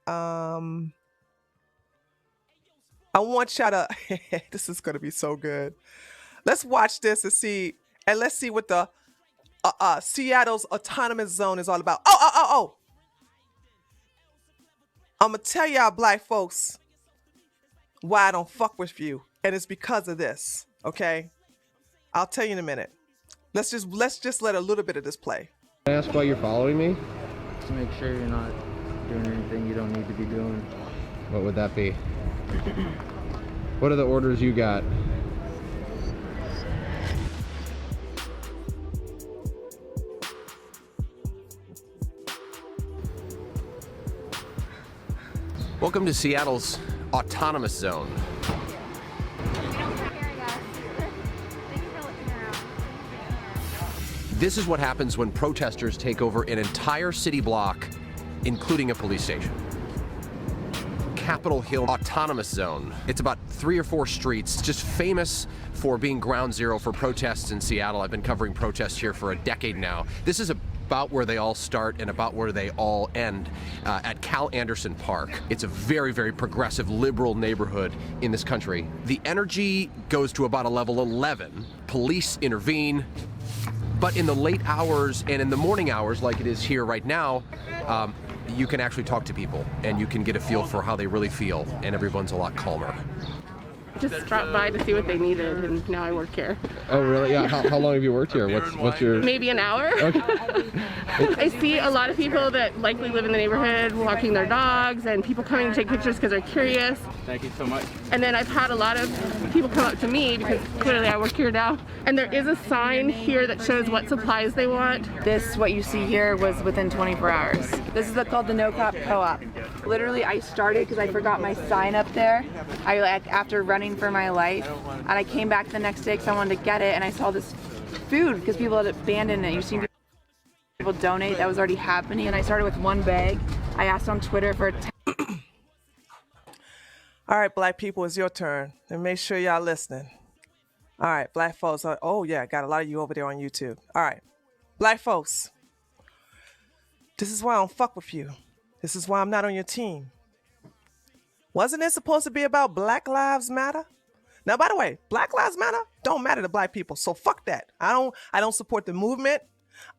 I want y'all to. This is gonna be so good. Let's watch this and let's see what the Seattle's autonomous zone is all about. Oh! I'm gonna tell y'all, black folks, why I don't fuck with you, and it's because of this. Okay, I'll tell you in a minute. Let's just let a little bit of this play. Can I ask why you're following me? To make sure you're not doing anything you don't need to be doing. What would that be? What are the orders you got? Welcome to Seattle's autonomous zone. This is what happens when protesters take over an entire city block, including a police station. Capitol Hill Autonomous Zone. It's about 3 or 4 streets. It's just famous for being ground zero for protests in Seattle. I've been covering protests here for a decade now. This is about where they all start and about where they all end at Cal Anderson Park. It's a very, very progressive, liberal neighborhood in this country. The energy goes to about a level 11. Police intervene. But in the late hours and in the morning hours, like it is here right now, you can actually talk to people and you can get a feel for how they really feel, and everyone's a lot calmer. Just dropped by to see what they needed, and now I work here. Oh, really? Yeah. How long have you worked here? What's your... Maybe an hour. Okay. I see a lot of people that likely live in the neighborhood walking their dogs, and people coming to take pictures because they're curious. Thank you so much. And then I've had a lot of people come up to me because clearly I work here now. And there is a sign here that shows what supplies they want. What you see here was within 24 hours. This is called the No Cop Co-op. Literally, I started because I forgot my sign up there. After running for my life, and I came back the next day because I wanted to get it, and I saw this food because people had abandoned it. You see people donate. That was already happening, and I started with 1 bag. I asked on Twitter for All right, black people, it's your turn, and make sure y'all listening. All right, black folks. Oh yeah, got a lot of you over there on YouTube. All right, black folks. This is why I don't fuck with you. This is why I'm not on your team. Wasn't it supposed to be about Black Lives Matter? Now, by the way, Black Lives Matter don't matter to black people, so fuck that. I don't support the movement.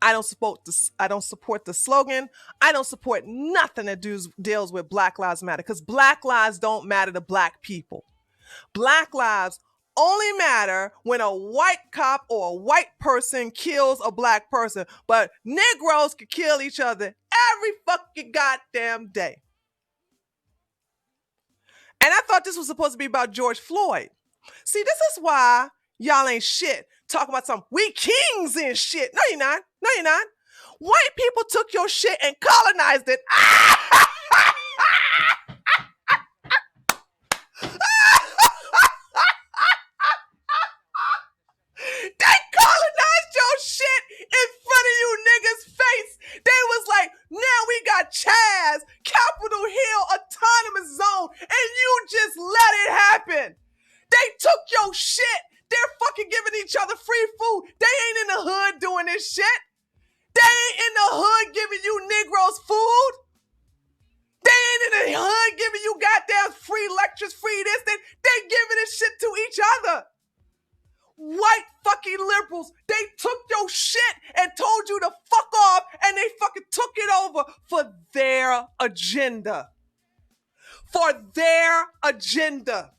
I don't support the slogan. I don't support nothing that deals with Black Lives Matter, because Black lives don't matter to black people. Black lives only matter when a white cop or a white person kills a black person, but Negroes can kill each other every fucking goddamn day. And I thought this was supposed to be about George Floyd. See, this is why y'all ain't shit. Talk about something. We kings and shit. No, you're not. No, you're not. White people took your shit and colonized it. They colonized your shit in front of you niggas' face. They was like, now we got CHAZ, Capitol Hill Autonomous Zone, and you just let it happen. They took your shit. They're fucking giving each other free food. They ain't in the hood doing this shit. They ain't in the hood giving you Negroes food. They ain't in the hood giving you goddamn free lectures, free this, that. They giving this shit to each other. White fucking liberals, they took your shit and told you to fuck off, and they fucking took it over for their agenda. For their agenda.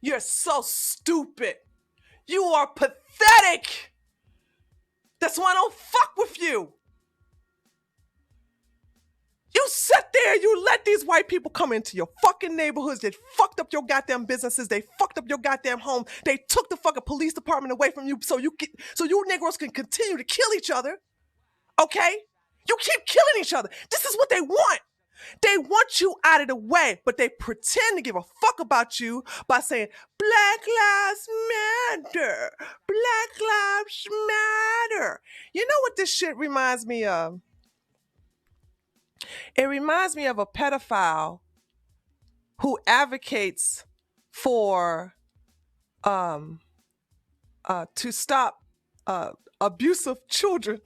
You're so stupid. You are pathetic. That's why I don't fuck with you. You sit there, you let these white people come into your fucking neighborhoods. They fucked up your goddamn businesses. They fucked up your goddamn home. They took the fucking police department away from you so you Negroes can continue to kill each other. Okay? You keep killing each other. This is what they want. They want you out of the way, but they pretend to give a fuck about you by saying, Black Lives Matter. Black Lives Matter. You know what this shit reminds me of? It reminds me of a pedophile who advocates for to stop abusive children.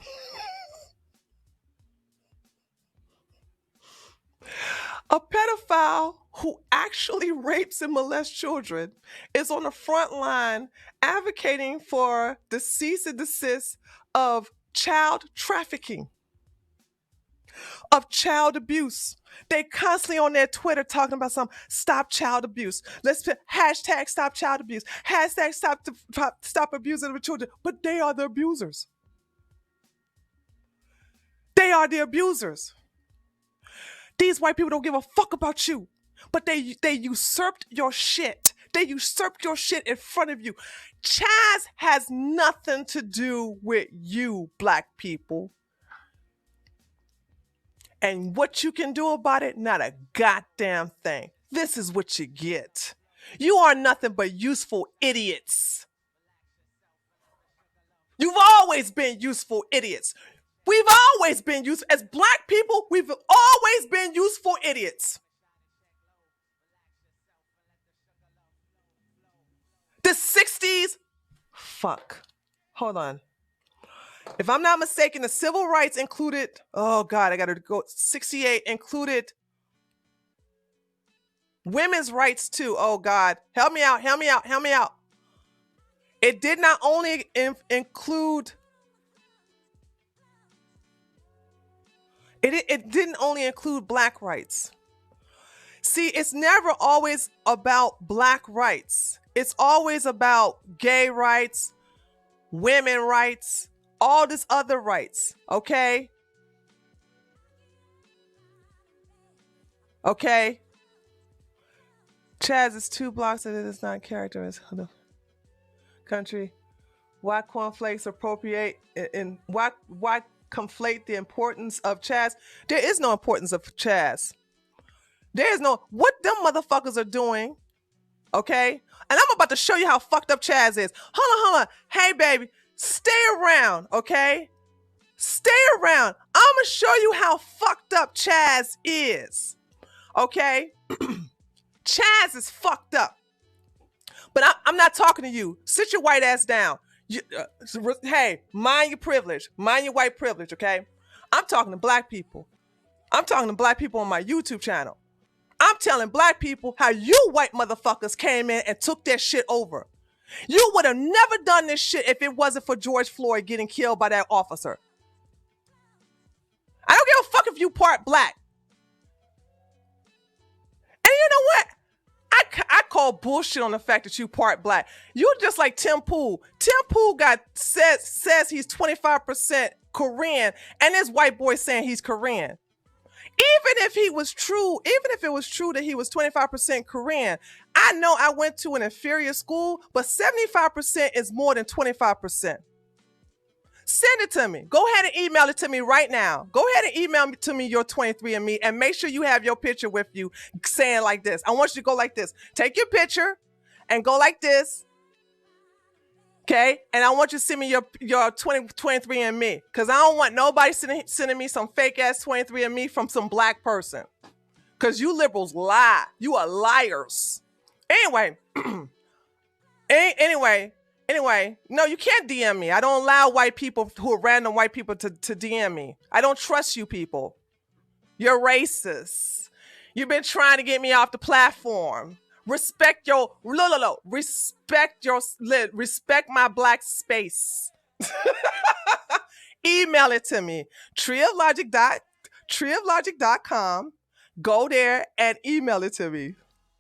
A pedophile who actually rapes and molests children is on the front line advocating for the cease and desist of child trafficking, of child abuse. They constantly on their Twitter talking about some stop child abuse. Let's put hashtag stop child abuse, hashtag stop abusing of children. But they are the abusers. They are the abusers. These white people don't give a fuck about you, but they usurped your shit. They usurped your shit in front of you. CHAZ has nothing to do with you, black people. And what you can do about it, not a goddamn thing. This is what you get. You are nothing but useful idiots. You've always been useful idiots. We've always been useful. As black people, we've always been useful idiots. The 60s, fuck. Hold on. If I'm not mistaken, the civil rights included, oh God, I gotta go, 68 included women's rights too. Oh God, help me out, help me out, help me out. It did not only include, it didn't only include black rights. See, it's never always about black rights. It's always about gay rights, women rights, all this other rights, okay? Okay? CHAZ is 2 blocks and it is not characterized. Country. Why cornflakes appropriate and why conflate the importance of CHAZ? There is no importance of CHAZ. There is no, what them motherfuckers are doing, okay? And I'm about to show you how fucked up CHAZ is. Hold on. Hey, baby, stay around, okay? Stay around. I'm gonna show you how fucked up CHAZ is, okay? CHAZ is fucked up. But I'm not talking to you. Sit your white ass down. Hey, mind your privilege. Mind your white privilege, okay? I'm talking to black people. I'm talking to black people on my YouTube channel. I'm telling black people how you white motherfuckers came in and took their shit over. You would have never done this shit if it wasn't for George Floyd getting killed by that officer. I don't give a fuck if you part black. And you know what? I call bullshit on the fact that you part black. You're just like Tim Pool. Tim Pool says he's 25% Korean, and this white boy saying he's Korean. Even if it was true that he was 25% Korean, I know I went to an inferior school, but 75% is more than 25%. Send it to me. Go ahead and email it to me right now. Go ahead and email to me your 23andMe and make sure you have your picture with you saying like this. I want you to go like this. Take your picture and go like this. Okay? And I want you to send me your 23andMe because I don't want nobody sending me some fake ass 23andMe from some black person. Because you liberals lie. You are liars. Anyway, no, you can't DM me. I don't allow white people who are random white people to DM me. I don't trust you people. You're racist. You've been trying to get me off the platform. Respect my black space. Email it to me. treeoflogic.com. Go there and email it to me.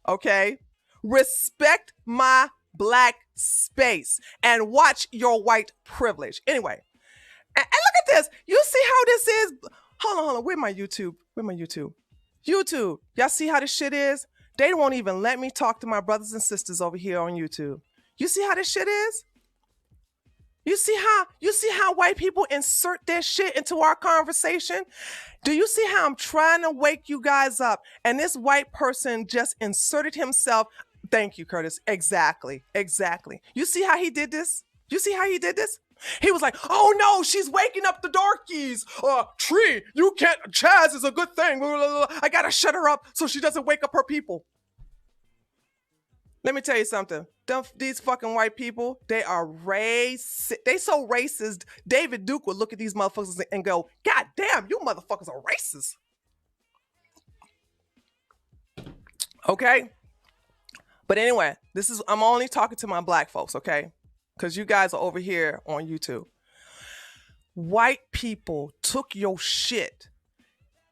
Okay? Respect my black space and watch your white privilege. Anyway, and look at this. You see how this is? Hold on. Where's my YouTube? YouTube. Y'all see how this shit is? They won't even let me talk to my brothers and sisters over here on YouTube. You see how this shit is? You see how white people insert their shit into our conversation? Do you see how I'm trying to wake you guys up? And this white person just inserted himself. Thank you, Curtis. Exactly. You see how he did this? He was like, oh no, she's waking up the darkies. Tree, you can't, CHAZ is a good thing. I gotta shut her up so she doesn't wake up her people. Let me tell you something. these fucking white people, they are racist. They so racist. David Duke would look at these motherfuckers and go, God damn, you motherfuckers are racist. Okay? But anyway, I'm only talking to my black folks, okay? Because you guys are over here on YouTube. White people took your shit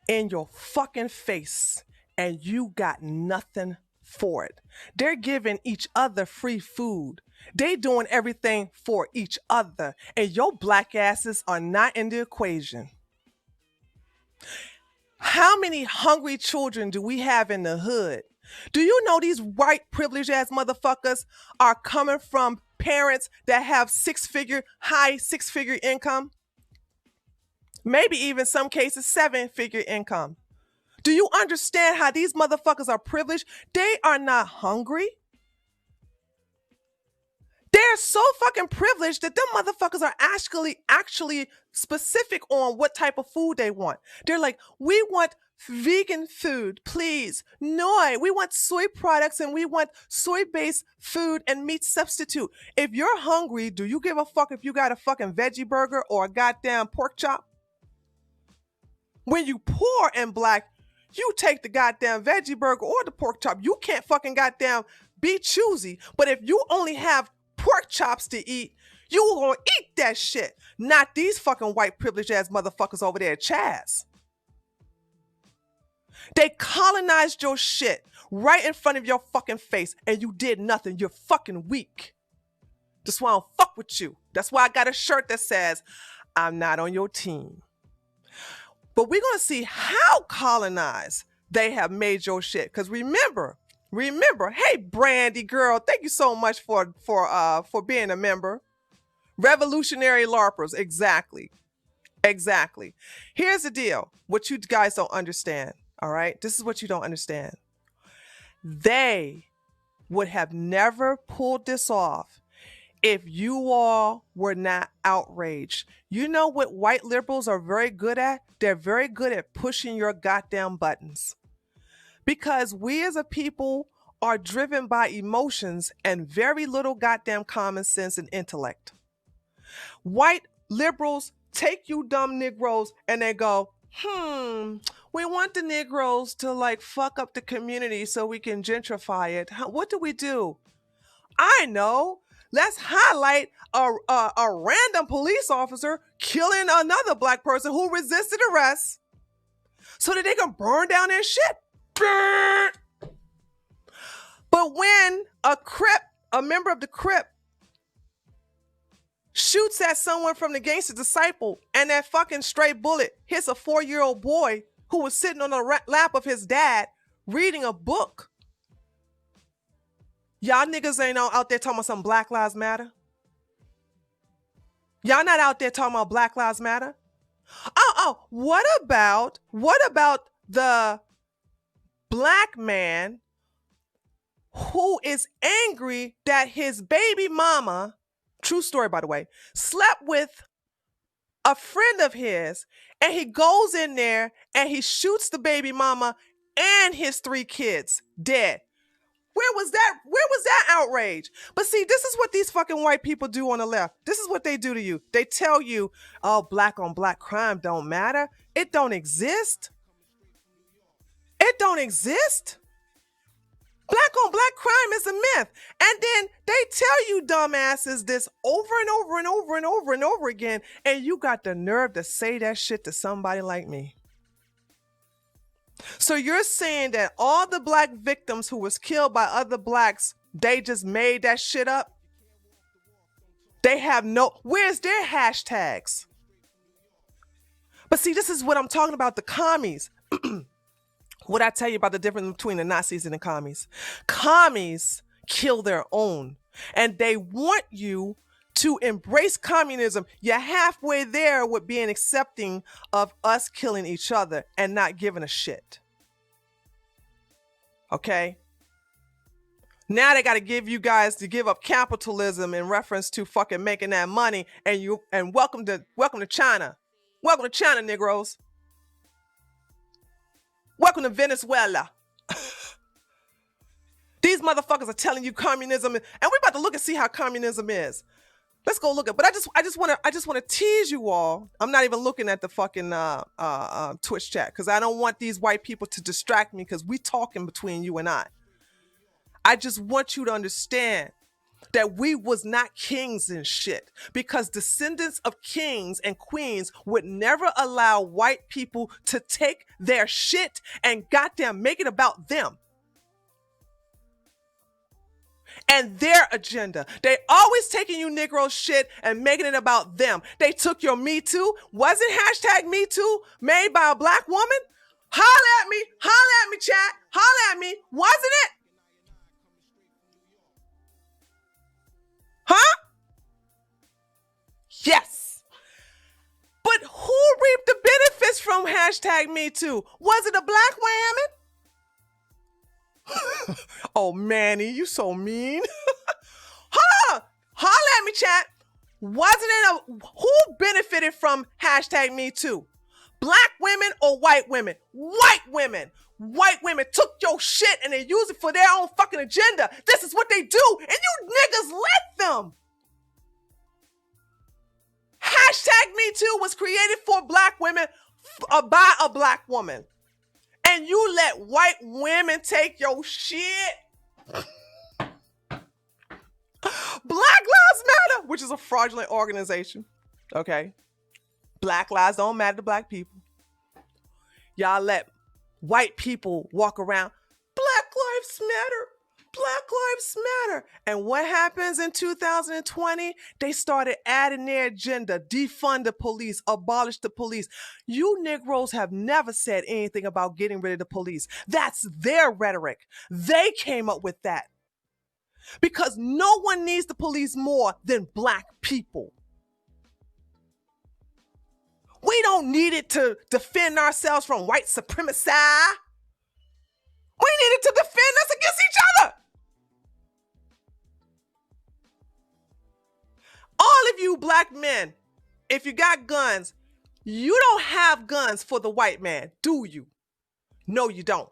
in your fucking face and you got nothing for it. They're giving each other free food. They doing everything for each other. And your black asses are not in the equation. How many hungry children do we have in the hood? Do you know these white privileged ass motherfuckers are coming from parents that have high six-figure income? Maybe even some cases 7-figure income. Do you understand how these motherfuckers are privileged? They are not hungry. They're so fucking privileged that them motherfuckers are actually specific on what type of food they want. They're like, we want vegan food, please. No, we want soy products and we want soy-based food and meat substitute. If you're hungry, do you give a fuck if you got a fucking veggie burger or a goddamn pork chop? When you poor and black, you take the goddamn veggie burger or the pork chop. You can't fucking goddamn be choosy. But if you only have pork chops to eat, you gonna eat that shit. Not these fucking white privileged ass motherfuckers over there at CHAZ. They colonized your shit right in front of your fucking face and you did nothing. You're fucking weak. That's why I don't fuck with you. That's why I got a shirt that says, I'm not on your team. But we're going to see how colonized they have made your shit. Because remember, hey, Brandy girl, thank you so much for being a member. Revolutionary LARPers, exactly. Here's the deal, what you guys don't understand, all right? This is what you don't understand. They would have never pulled this off if you all were not outraged. You know what white liberals are very good at? They're very good at pushing your goddamn buttons. Because we as a people are driven by emotions and very little goddamn common sense and intellect. White liberals take you dumb Negroes and they go, we want the Negroes to like fuck up the community so we can gentrify it. What do? I know. Let's highlight a random police officer killing another black person who resisted arrest so that they can burn down their shit. But when a member of the Crip shoots at someone from the Gangster Disciple and that fucking stray bullet hits a 4-year-old boy who was sitting on the lap of his dad reading a book, y'all niggas ain't out there talking about some Black Lives Matter. Y'all not out there talking about Black Lives Matter. What about the black man who is angry that his baby mama, true story by the way, slept with a friend of his, and he goes in there and he shoots the baby mama and his 3 kids dead? Where was that outrage? But see, this is what these fucking white people do on the left. This is what they do to you. They tell you, oh, black on black crime don't matter. It don't exist. It don't exist. Black on black crime is a myth. And then they tell you dumbasses this over and over and over and over and over again. And you got the nerve to say that shit to somebody like me. So you're saying that all the black victims who was killed by other blacks, they just made that shit up? They have where's their hashtags? But see, this is what I'm talking about, the commies. What I tell you about the difference between the Nazis and the commies. Commies kill their own, and they want you to embrace communism. You're halfway there with being accepting of us killing each other and not giving a shit. Okay? Now they got to give you guys to give up capitalism in reference to fucking making that money, and welcome to China. Welcome to China, Negroes. Welcome to Venezuela. These motherfuckers are telling you communism, and we're about to look and see how communism is. Let's go look at. But I just want to tease you all. I'm not even looking at the fucking Twitch chat because I don't want these white people to distract me because we talking between you and I. I just want you to understand that we was not kings and shit because descendants of kings and queens would never allow white people to take their shit and goddamn make it about them and their agenda. They always taking you Negroes shit and making it about them. They took your Me Too. Wasn't hashtag Me Too made by a black woman? Holla at me, chat. Holla at me. Wasn't it? Huh? Yes. But who reaped the benefits from hashtag Me Too? Was it a black woman? Oh, Manny, you so mean. Holla at me, chat. Wasn't it who benefited from hashtag Me Too? Black women or white women? White women. White women took your shit and they use it for their own fucking agenda. This is what they do, and you niggas let them. Hashtag Me Too was created for black women by a black woman. And you let white women take your shit. Black Lives Matter, which is a fraudulent organization. Okay. Black lives don't matter to black people. Y'all let white people walk around. Black Lives Matter. Black Lives Matter. And what happens in 2020? They started adding their agenda, defund the police, abolish the police. You Negroes have never said anything about getting rid of the police. That's their rhetoric. They came up with that. Because no one needs the police more than black people. We don't need it to defend ourselves from white supremacy. We need it to defend us against each other. All of you black men, if you got guns, you don't have guns for the white man, do you? No, you don't.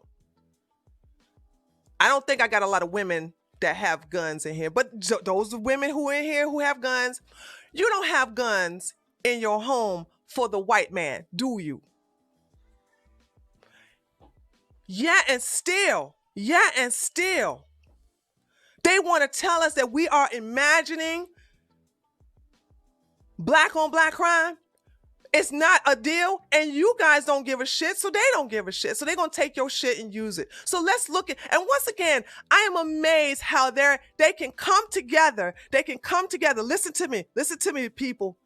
I don't think I got a lot of women that have guns in here, but those women who are in here who have guns, you don't have guns in your home for the white man, do you? Yeah, and still, they want to tell us that we are imagining black on black crime. It's not a deal, and you guys don't give a shit, so they don't give a shit. So they're going to take your shit and use it. So let's look at, and once again, I am amazed how they can come together. They can come together. Listen to me, people.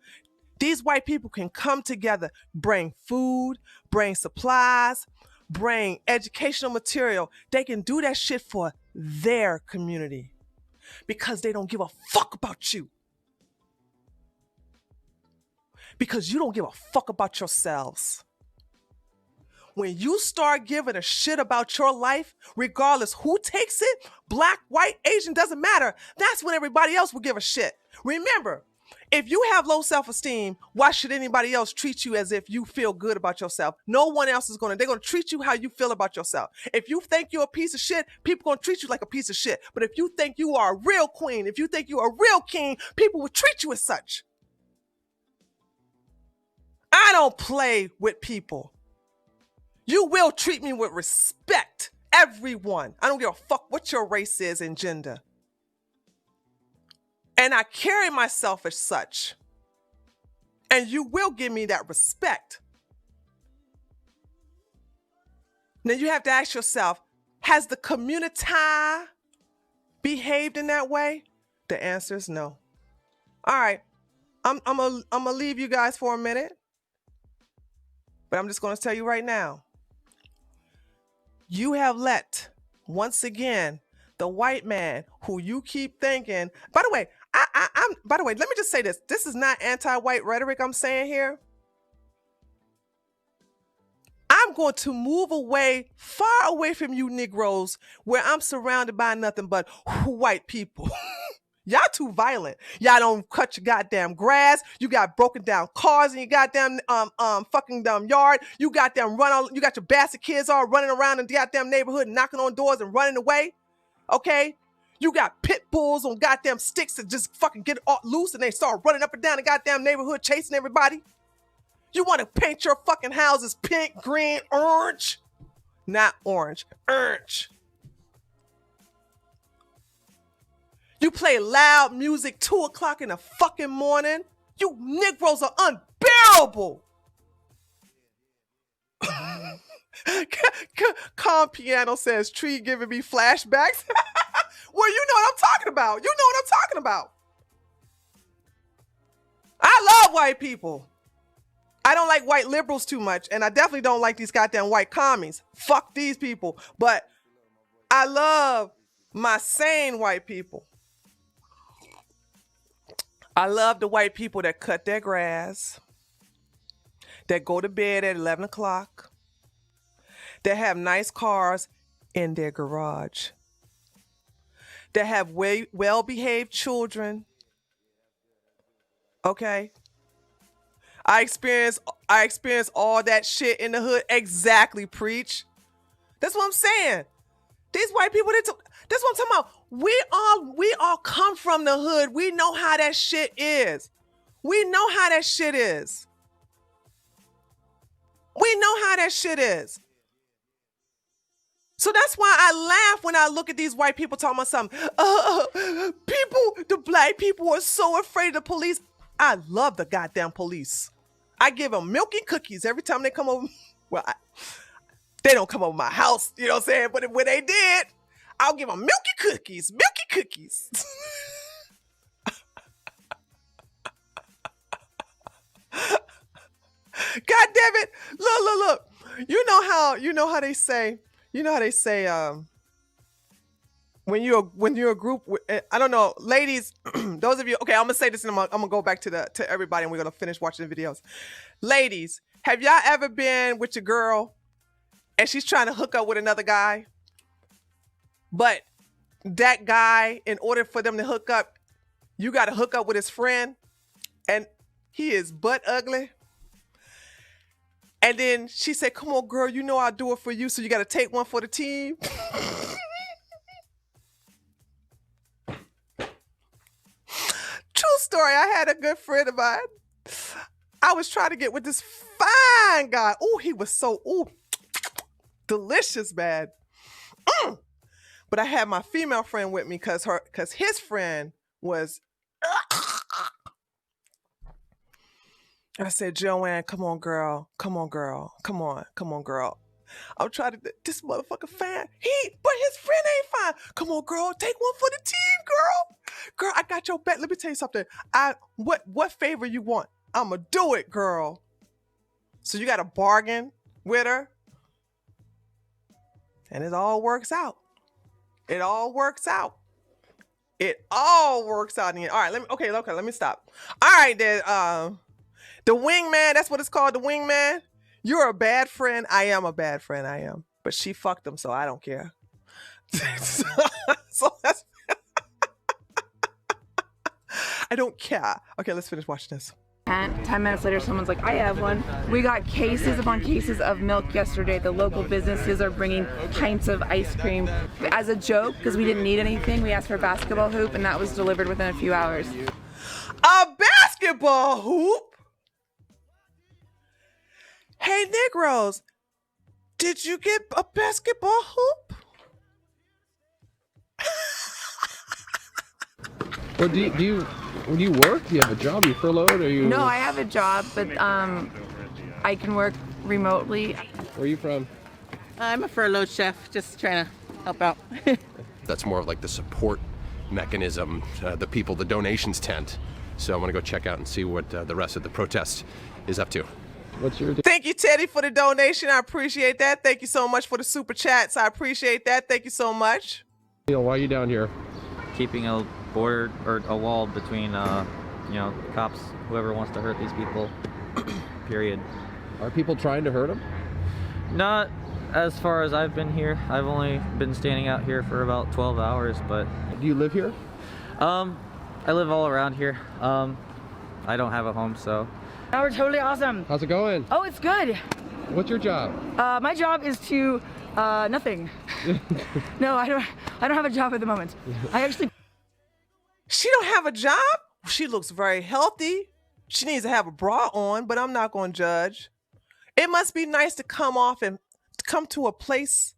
These white people can come together, bring food, bring supplies, bring educational material. They can do that shit for their community because they don't give a fuck about you. Because you don't give a fuck about yourselves. When you start giving a shit about your life, regardless who takes it, black, white, Asian, doesn't matter, that's when everybody else will give a shit. Remember, if you have low self-esteem, why should anybody else treat you as if you feel good about yourself? No one else is they're going to treat you how you feel about yourself. If you think you're a piece of shit, people going to treat you like a piece of shit. But if you think you are a real queen, if you think you're a real king, people will treat you as such. I don't play with people. You will treat me with respect. Everyone. I don't give a fuck what your race is and gender. And I carry myself as such. And you will give me that respect. Now you have to ask yourself, has the community behaved in that way? The answer is no. All right. I'm gonna leave you guys for a minute. But I'm just going to tell you right now, you have let, once again, the white man who you keep thinking, by the way, let me just say this. This is not anti-white rhetoric I'm saying here. I'm going to move away, far away from you Negroes, where I'm surrounded by nothing but white people. Y'all too violent. Y'all don't cut your goddamn grass. You got broken down cars in your goddamn fucking yard. You got your bastard kids all running around in the goddamn neighborhood and knocking on doors and running away. okay? You got pit bulls on goddamn sticks that just fucking get all loose and they start running up and down the goddamn neighborhood chasing everybody. You want to paint your fucking houses pink, green, orange? Not orange, orange. You play loud music 2 o'clock in the fucking morning. You Negroes are unbearable. Calm Piano says, Tree giving me flashbacks. Well, you know what I'm talking about. You know what I'm talking about. I love white people. I don't like white liberals too much, and I definitely don't like these goddamn white commies. Fuck these people. But I love my sane white people. I love the white people that cut their grass, that go to bed at 11 o'clock, that have nice cars in their garage, that have well-behaved children. Okay? I experienced all that shit in the hood. Exactly, preach. That's what I'm saying. These white people, that's what I'm talking about. We all come from the hood. We know how that shit is. We know how that shit is. We know how that shit is. So that's why I laugh when I look at these white people talking about something. The black people are so afraid of the police. I love the goddamn police. I give them milk and cookies every time they come over. Well, they don't come over my house, you know what I'm saying? But when they did, I'll give them milky cookies. Milky cookies. God damn it. Look. You know how they say, when you're a group, I don't know, ladies, those of you, okay, I'm gonna say this and I'm gonna go back to everybody and we're gonna finish watching the videos. Ladies, have y'all ever been with your girl and she's trying to hook up with another guy, but that guy, in order for them to hook up, you got to hook up with his friend and he is butt ugly? And then she said, come on, girl, you know I'll do it for you, so you got to take one for the team. True story. I had a good friend of mine. I was trying to get with this fine guy. Oh, he was so, delicious, man. But I had my female friend with me because his friend was. I said, Joanne, come on, girl. Come on, girl. Come on, girl. I'm trying to, this motherfucker fine. But his friend ain't fine. Come on, girl. Take one for the team, girl. Girl, I got your back. Let me tell you something. What favor you want? I'ma do it, girl. So you got to bargain with her. And it all works out. It all works out. It all works out in the end. All right, let me stop. All right, then, the wingman, that's what it's called, the wingman. You're a bad friend. I am a bad friend, I am. But she fucked him, so I don't care. So that's... I don't care. Okay, let's finish watching this. 10 minutes later, someone's like, I have one. We got cases upon cases of milk yesterday. The local businesses are bringing pints of ice cream. As a joke, because we didn't need anything, we asked for a basketball hoop, and that was delivered within a few hours. A basketball hoop? Hey, Negroes, did you get a basketball hoop? Well, do you work? Do you have a job? Are you furloughed? Or you? No, I have a job, but I can work remotely. Where are you from? I'm a furloughed chef, just trying to help out. That's more of like the support mechanism, the donations tent. So I'm gonna go check out and see what the rest of the protest is up to. What's your? Thank you, Teddy, for the donation. I appreciate that. Thank you so much for the super chats. I appreciate that. Thank you so much. Why are you down here? Keeping a border or a wall between, cops, whoever wants to hurt these people. Period. Are people trying to hurt them? Not as far as I've been here. I've only been standing out here for about 12 hours, but. Do you live here? I live all around here. I don't have a home, so. Oh, we're totally awesome. How's it going? Oh, it's good. What's your job? My job is to, nothing. No, I don't have a job at the moment. I actually. She don't have a job? She looks very healthy. She needs to have a bra on, but I'm not going to judge. It must be nice to come to a place,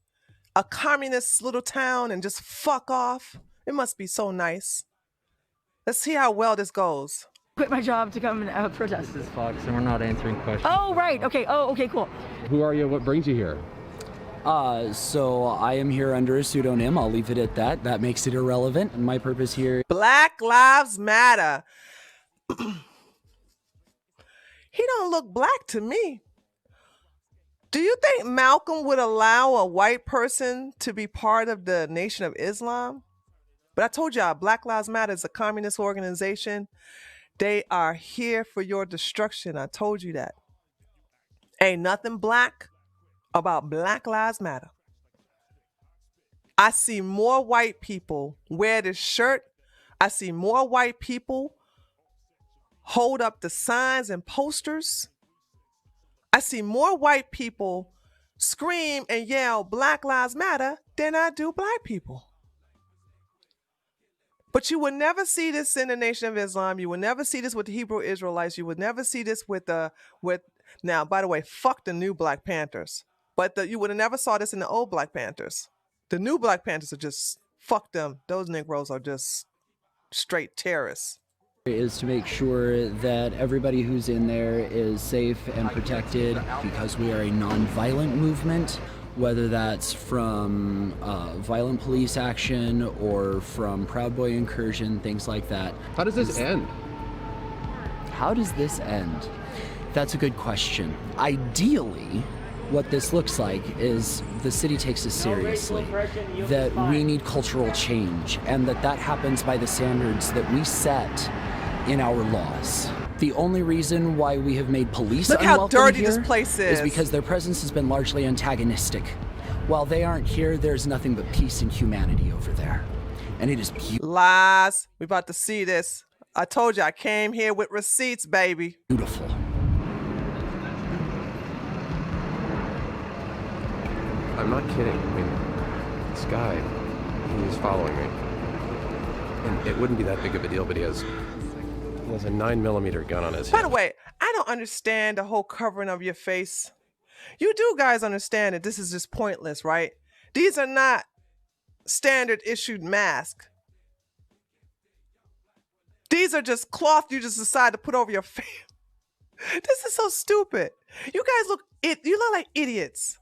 a communist little town, and just fuck off. It must be so nice. Let's see how well this goes. Quit my job to come and protest. This is Fox, and we're not answering questions. Oh, right. Okay. Oh, okay, cool. Who are you? What brings you here? So I am here under a pseudonym. I'll leave it at that. That makes it irrelevant. And my purpose here. Black Lives Matter. He don't look black to me. Do you think Malcolm would allow a white person to be part of the Nation of Islam? But I told y'all, Black Lives Matter is a communist organization. They are here for your destruction. I told you that. Ain't nothing black about Black Lives Matter. I see more white people wear this shirt. I see more white people hold up the signs and posters. I see more white people scream and yell Black Lives Matter than I do black people. But you will never see this in the Nation of Islam. You will never see this with the Hebrew Israelites. You would never see this with now, by the way, fuck the new Black Panthers. But you would have never saw this in the old Black Panthers. The new Black Panthers are just, fuck them. Those Negroes are just straight terrorists. Is to make sure that everybody who's in there is safe and protected, because we are a non-violent movement, whether that's from violent police action or from Proud Boy incursion, things like that. How does this end? How does this end? That's a good question. Ideally, what this looks like is the city takes us seriously, that we need cultural change, and that happens by the standards that we set in our laws. The only reason why we have made police Look unwelcome how dirty here this place is because their presence has been largely antagonistic. While they aren't here, there's nothing but peace and humanity over there. And it is lies. We about to see this. I told you I came here with receipts, baby. Beautiful. I'm not kidding. I mean, this guy, he's following me. And it wouldn't be that big of a deal, but he has a 9mm gun on his By hip. the way, I don't understand the whole covering of your face. You do guys understand that this is just pointless, right? These are not standard issued masks. These are just cloth you just decide to put over your face. This is so stupid. You guys you look like idiots.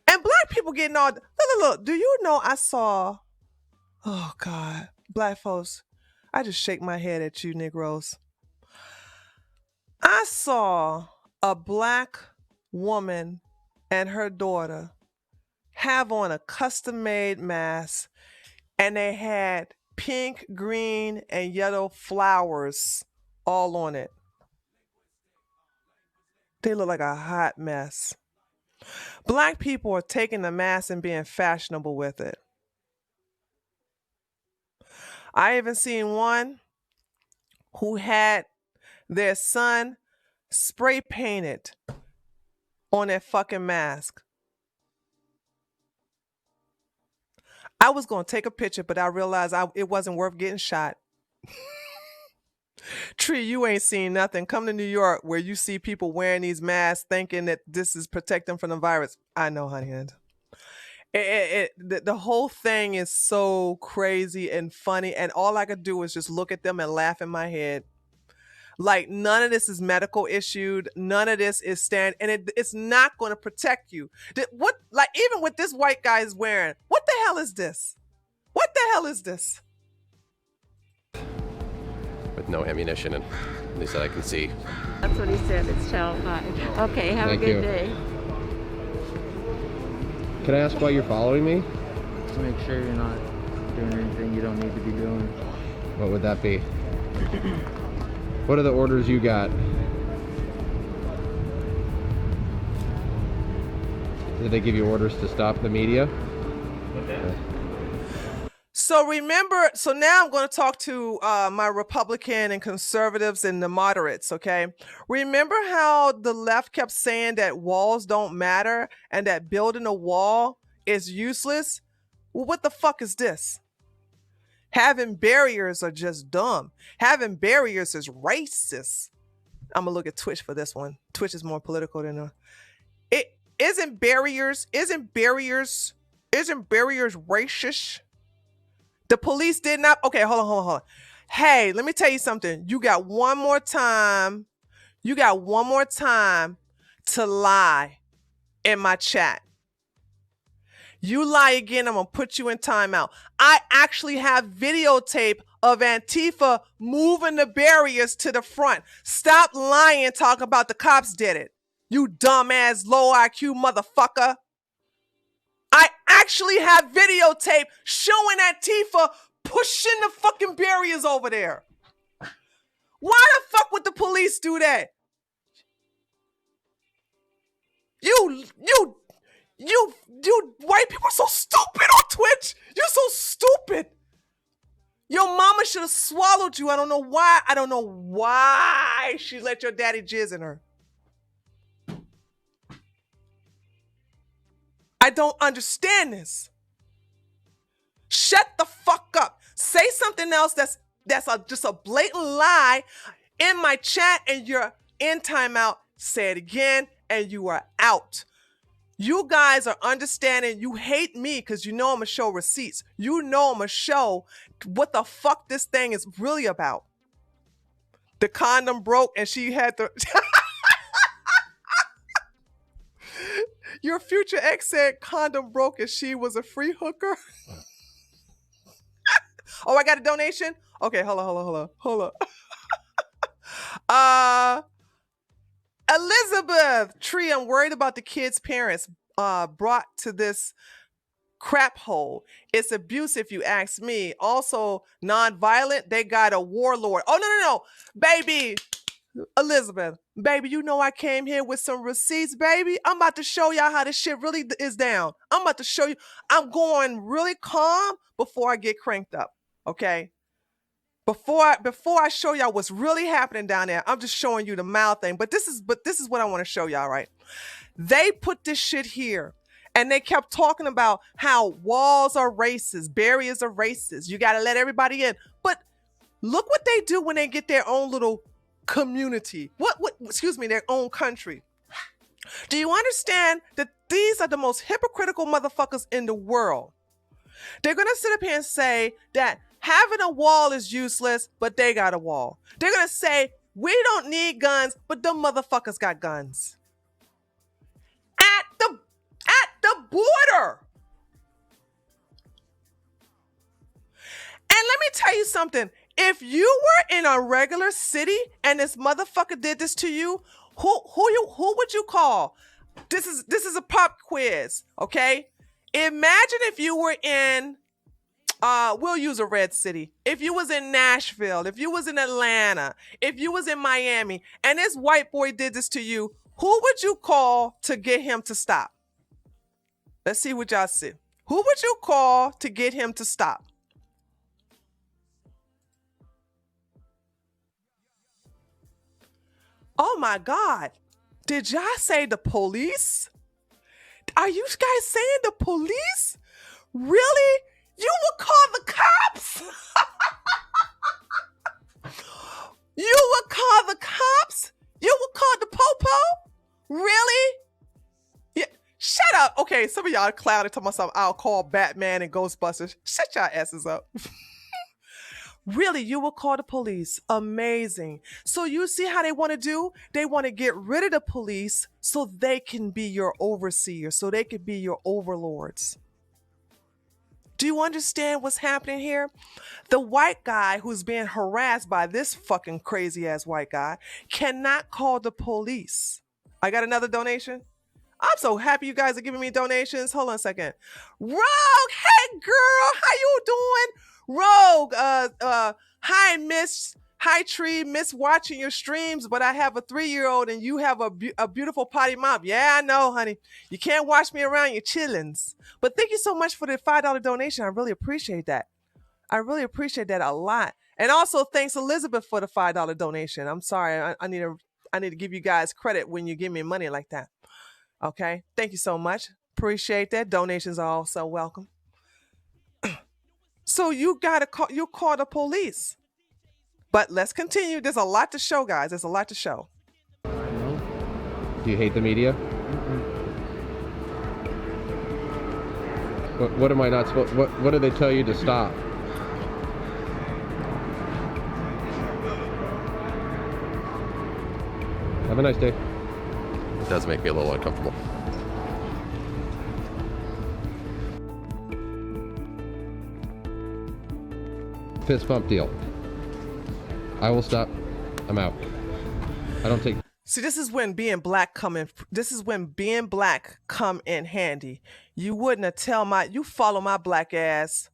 And black people getting all, look. Do you know I saw, oh God, black folks, I just shake my head at you Negroes. I saw a black woman and her daughter have on a custom-made mask, and they had pink, green, and yellow flowers all on it. They look like a hot mess. Black people are taking the mask and being fashionable with it. I even seen one who had their son spray painted on their fucking mask. I was going to take a picture, but I realized it wasn't worth getting shot. Tree, you ain't seen nothing. Come to New York where you see people wearing these masks thinking that this is protect them from the virus. I know, honey. The whole thing is so crazy and funny, and all I could do is just look at them and laugh in my head. Like, none of this is medical issued. None of this is and it's not going to protect you. What, like, even what this white guy is wearing, what the hell is this? What the hell is this? With no ammunition, and at least that I can see. That's what he said. It's Channel 5. Okay, have Thank a good you. day. Can I ask why you're following me? To make sure you're not doing anything you don't need to be doing. What would that be? What are the orders you got? Did they give you orders to stop the media? So remember, so now I'm going to talk to my Republican and conservatives and the moderates, okay? Remember how the left kept saying that walls don't matter and that building a wall is useless, well, what the fuck is this? Having barriers are just dumb. Having barriers is racist. I'm gonna look at Twitch for this one. Twitch is more political than it. Isn't barriers racist? The police did not. Okay, hold on. Hey, let me tell you something. You got one more time. You got one more time to lie in my chat. You lie again, I'm gonna put you in timeout. I actually have videotape of Antifa moving the barriers to the front. Stop lying, talking about the cops did it. You dumbass, low IQ motherfucker. I actually have videotape showing Antifa pushing the fucking barriers over there. Why the fuck would the police do that? You white people are so stupid on Twitch. You're so stupid. Your mama should have swallowed you. I don't know why. I don't know why she let your daddy jizz in her. I don't understand this. Shut the fuck up. Say something else that's just a blatant lie in my chat and you're in timeout. Say it again and you are out. You guys are understanding. You hate me because you know I'm going to show receipts. You know I'm going to show what the fuck this thing is really about. The condom broke and she had to... Your future ex said condom broke and she was a free hooker. Oh, I got a donation? Okay, hold on. Elizabeth Tree, I'm worried about the kids' parents brought to this crap hole. It's abuse if you ask me. Also, non-violent, they got a warlord. Oh, no. Baby, Elizabeth, baby, you know I came here with some receipts, baby. I'm about to show y'all how this shit really is down. I'm about to show you. I'm going really calm before I get cranked up, okay? Before I show y'all what's really happening down there, I'm just showing you the mouth thing. But this is what I want to show y'all, right? They put this shit here. And they kept talking about how walls are racist, barriers are racist. You got to let everybody in. But look what they do when they get their own little community. Their own country. Do you understand that these are the most hypocritical motherfuckers in the world? They're going to sit up here and say that having a wall is useless, but they got a wall. They're going to say, we don't need guns, but them motherfuckers got guns. At the border. And let me tell you something. If you were in a regular city and this motherfucker did this to you, who would you call? This is a pop quiz, okay? Imagine if you were in we'll use a red city. If you was in Nashville, if you was in Atlanta, if you was in Miami, and this white boy did this to you, who would you call to get him to stop? Let's see what y'all see. Who would you call to get him to stop? Oh my God. Did y'all say the police? Are you guys saying the police? Really? You would call the cops? You would call the cops? You would call the popo? Really? Yeah. Shut up. Okay, some of y'all clouded to myself. I'll call Batman and Ghostbusters. Shut y'all asses up. Really, you will call the police. Amazing. So you see how they want to do? They want to get rid of the police so they can be your overseers, so they can be your overlords. Do you understand what's happening here? The white guy who's being harassed by this fucking crazy ass white guy cannot call the police. I got another donation. I'm so happy you guys are giving me donations. Hold on a second. Rogue, hey girl, how you doing? Rogue, hi miss, hi Tree, miss watching your streams, but I have a 3-year-old and you have a beautiful potty mouth. Yeah, I know, honey. You can't watch me around your chillins. But thank you so much for the $5 donation. I really appreciate that. I really appreciate that a lot. And also thanks Elizabeth for the $5 donation. I'm sorry, I need to give you guys credit when you give me money like that. Okay, thank you so much. Appreciate that. Donations are also welcome. So you call the police. But let's continue. There's a lot to show, guys. There's a lot to show. Do you hate the media? What am I not supposed? What do they tell you to stop? Have a nice day. It does make me a little uncomfortable. Fist bump deal. I will stop. I'm out. I don't take. See, this is when being black come in handy. You wouldn't have you follow my black ass.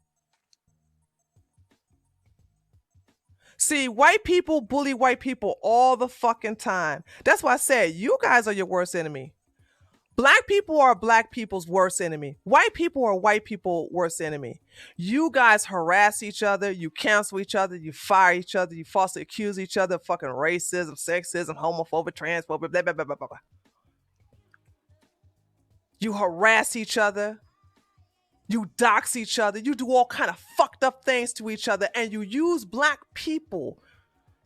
See, white people bully white people all the fucking time. That's why I said you guys are your worst enemy. Black people are black people's worst enemy. White people are white people's worst enemy. You guys harass each other, you cancel each other, you fire each other, you falsely accuse each other of fucking racism, sexism, homophobic, transphobic, blah, blah, blah, blah, blah. You harass each other. You dox each other. You do all kind of fucked up things to each other, and you use black people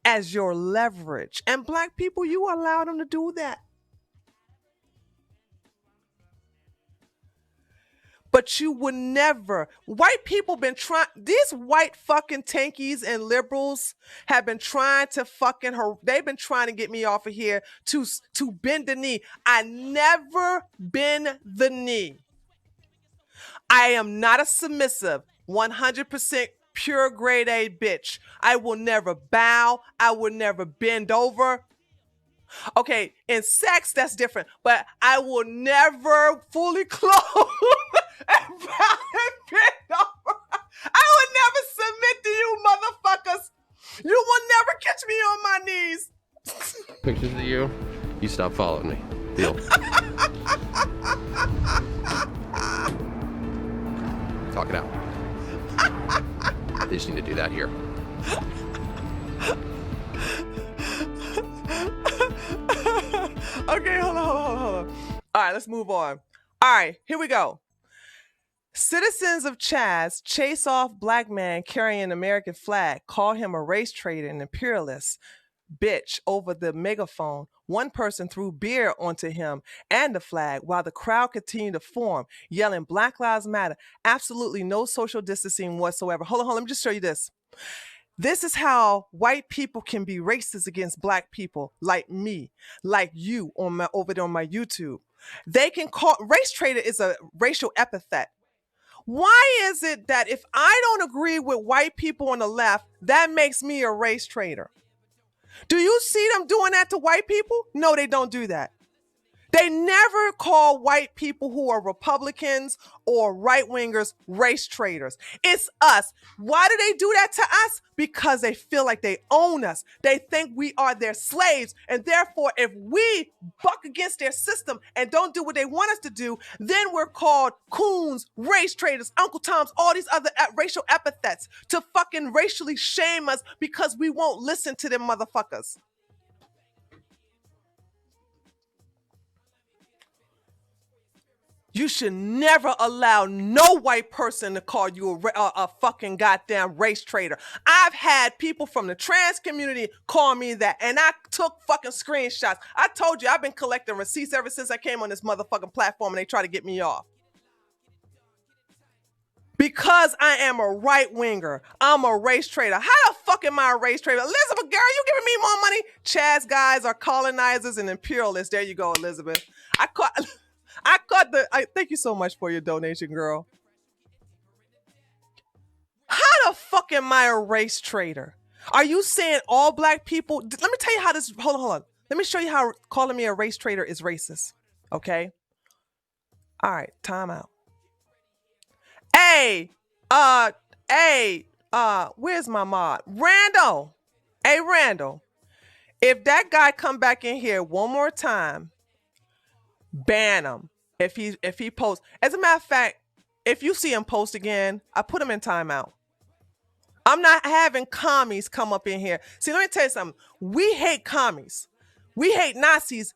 as your leverage. And black people, you allow them to do that. But you would never. White people been trying. These white fucking tankies and liberals have been trying to they've been trying to get me off of here to bend the knee. I never bend the knee. I am not a submissive, 100% pure grade A bitch. I will never bow. I will never bend over. Okay, in sex, that's different. But I will never fully close and bow and bend over. I will never submit to you motherfuckers. You will never catch me on my knees. Pictures of you. You stop following me. Deal. Talk it out. They just need to do that here. Okay, hold on. All right, let's move on. All right, here we go. Citizens of CHAZ chase off black man carrying an American flag, call him a race traitor and imperialist bitch over the megaphone. One person threw beer onto him and the flag while the crowd continued to form, yelling Black Lives Matter. Absolutely no social distancing whatsoever. Hold on, let me just show you this. This is how white people can be racist against black people like me, like you over there on my YouTube. They can call race traitor is a racial epithet. Why is it that if I don't agree with white people on the left, that makes me a race traitor? Do you see them doing that to white people? No, they don't do that. They never call white people who are Republicans or right-wingers race traitors. It's us. Why do they do that to us? Because they feel like they own us. They think we are their slaves. And therefore, if we buck against their system and don't do what they want us to do, then we're called coons, race traitors, Uncle Toms, all these other racial epithets to fucking racially shame us because we won't listen to them motherfuckers. You should never allow no white person to call you a fucking goddamn race traitor. I've had people from the trans community call me that, and I took fucking screenshots. I told you I've been collecting receipts ever since I came on this motherfucking platform, and they try to get me off. Because I am a right-winger. I'm a race traitor. How the fuck am I a race traitor? Elizabeth, girl, you giving me more money? CHAZ guys are colonizers and imperialists. There you go, Elizabeth. Thank you so much for your donation, girl. How the fuck am I a race traitor? Are you saying all black people? Let me tell you how this, hold on. Let me show you how calling me a race traitor is racist. Okay? All right, time out. Hey, where's my mod? Randall. Hey, Randall. If that guy come back in here one more time, ban him. If he posts. As a matter of fact, if you see him post again, I put him in timeout. I'm not having commies come up in here. See, let me tell you something. We hate commies. We hate Nazis.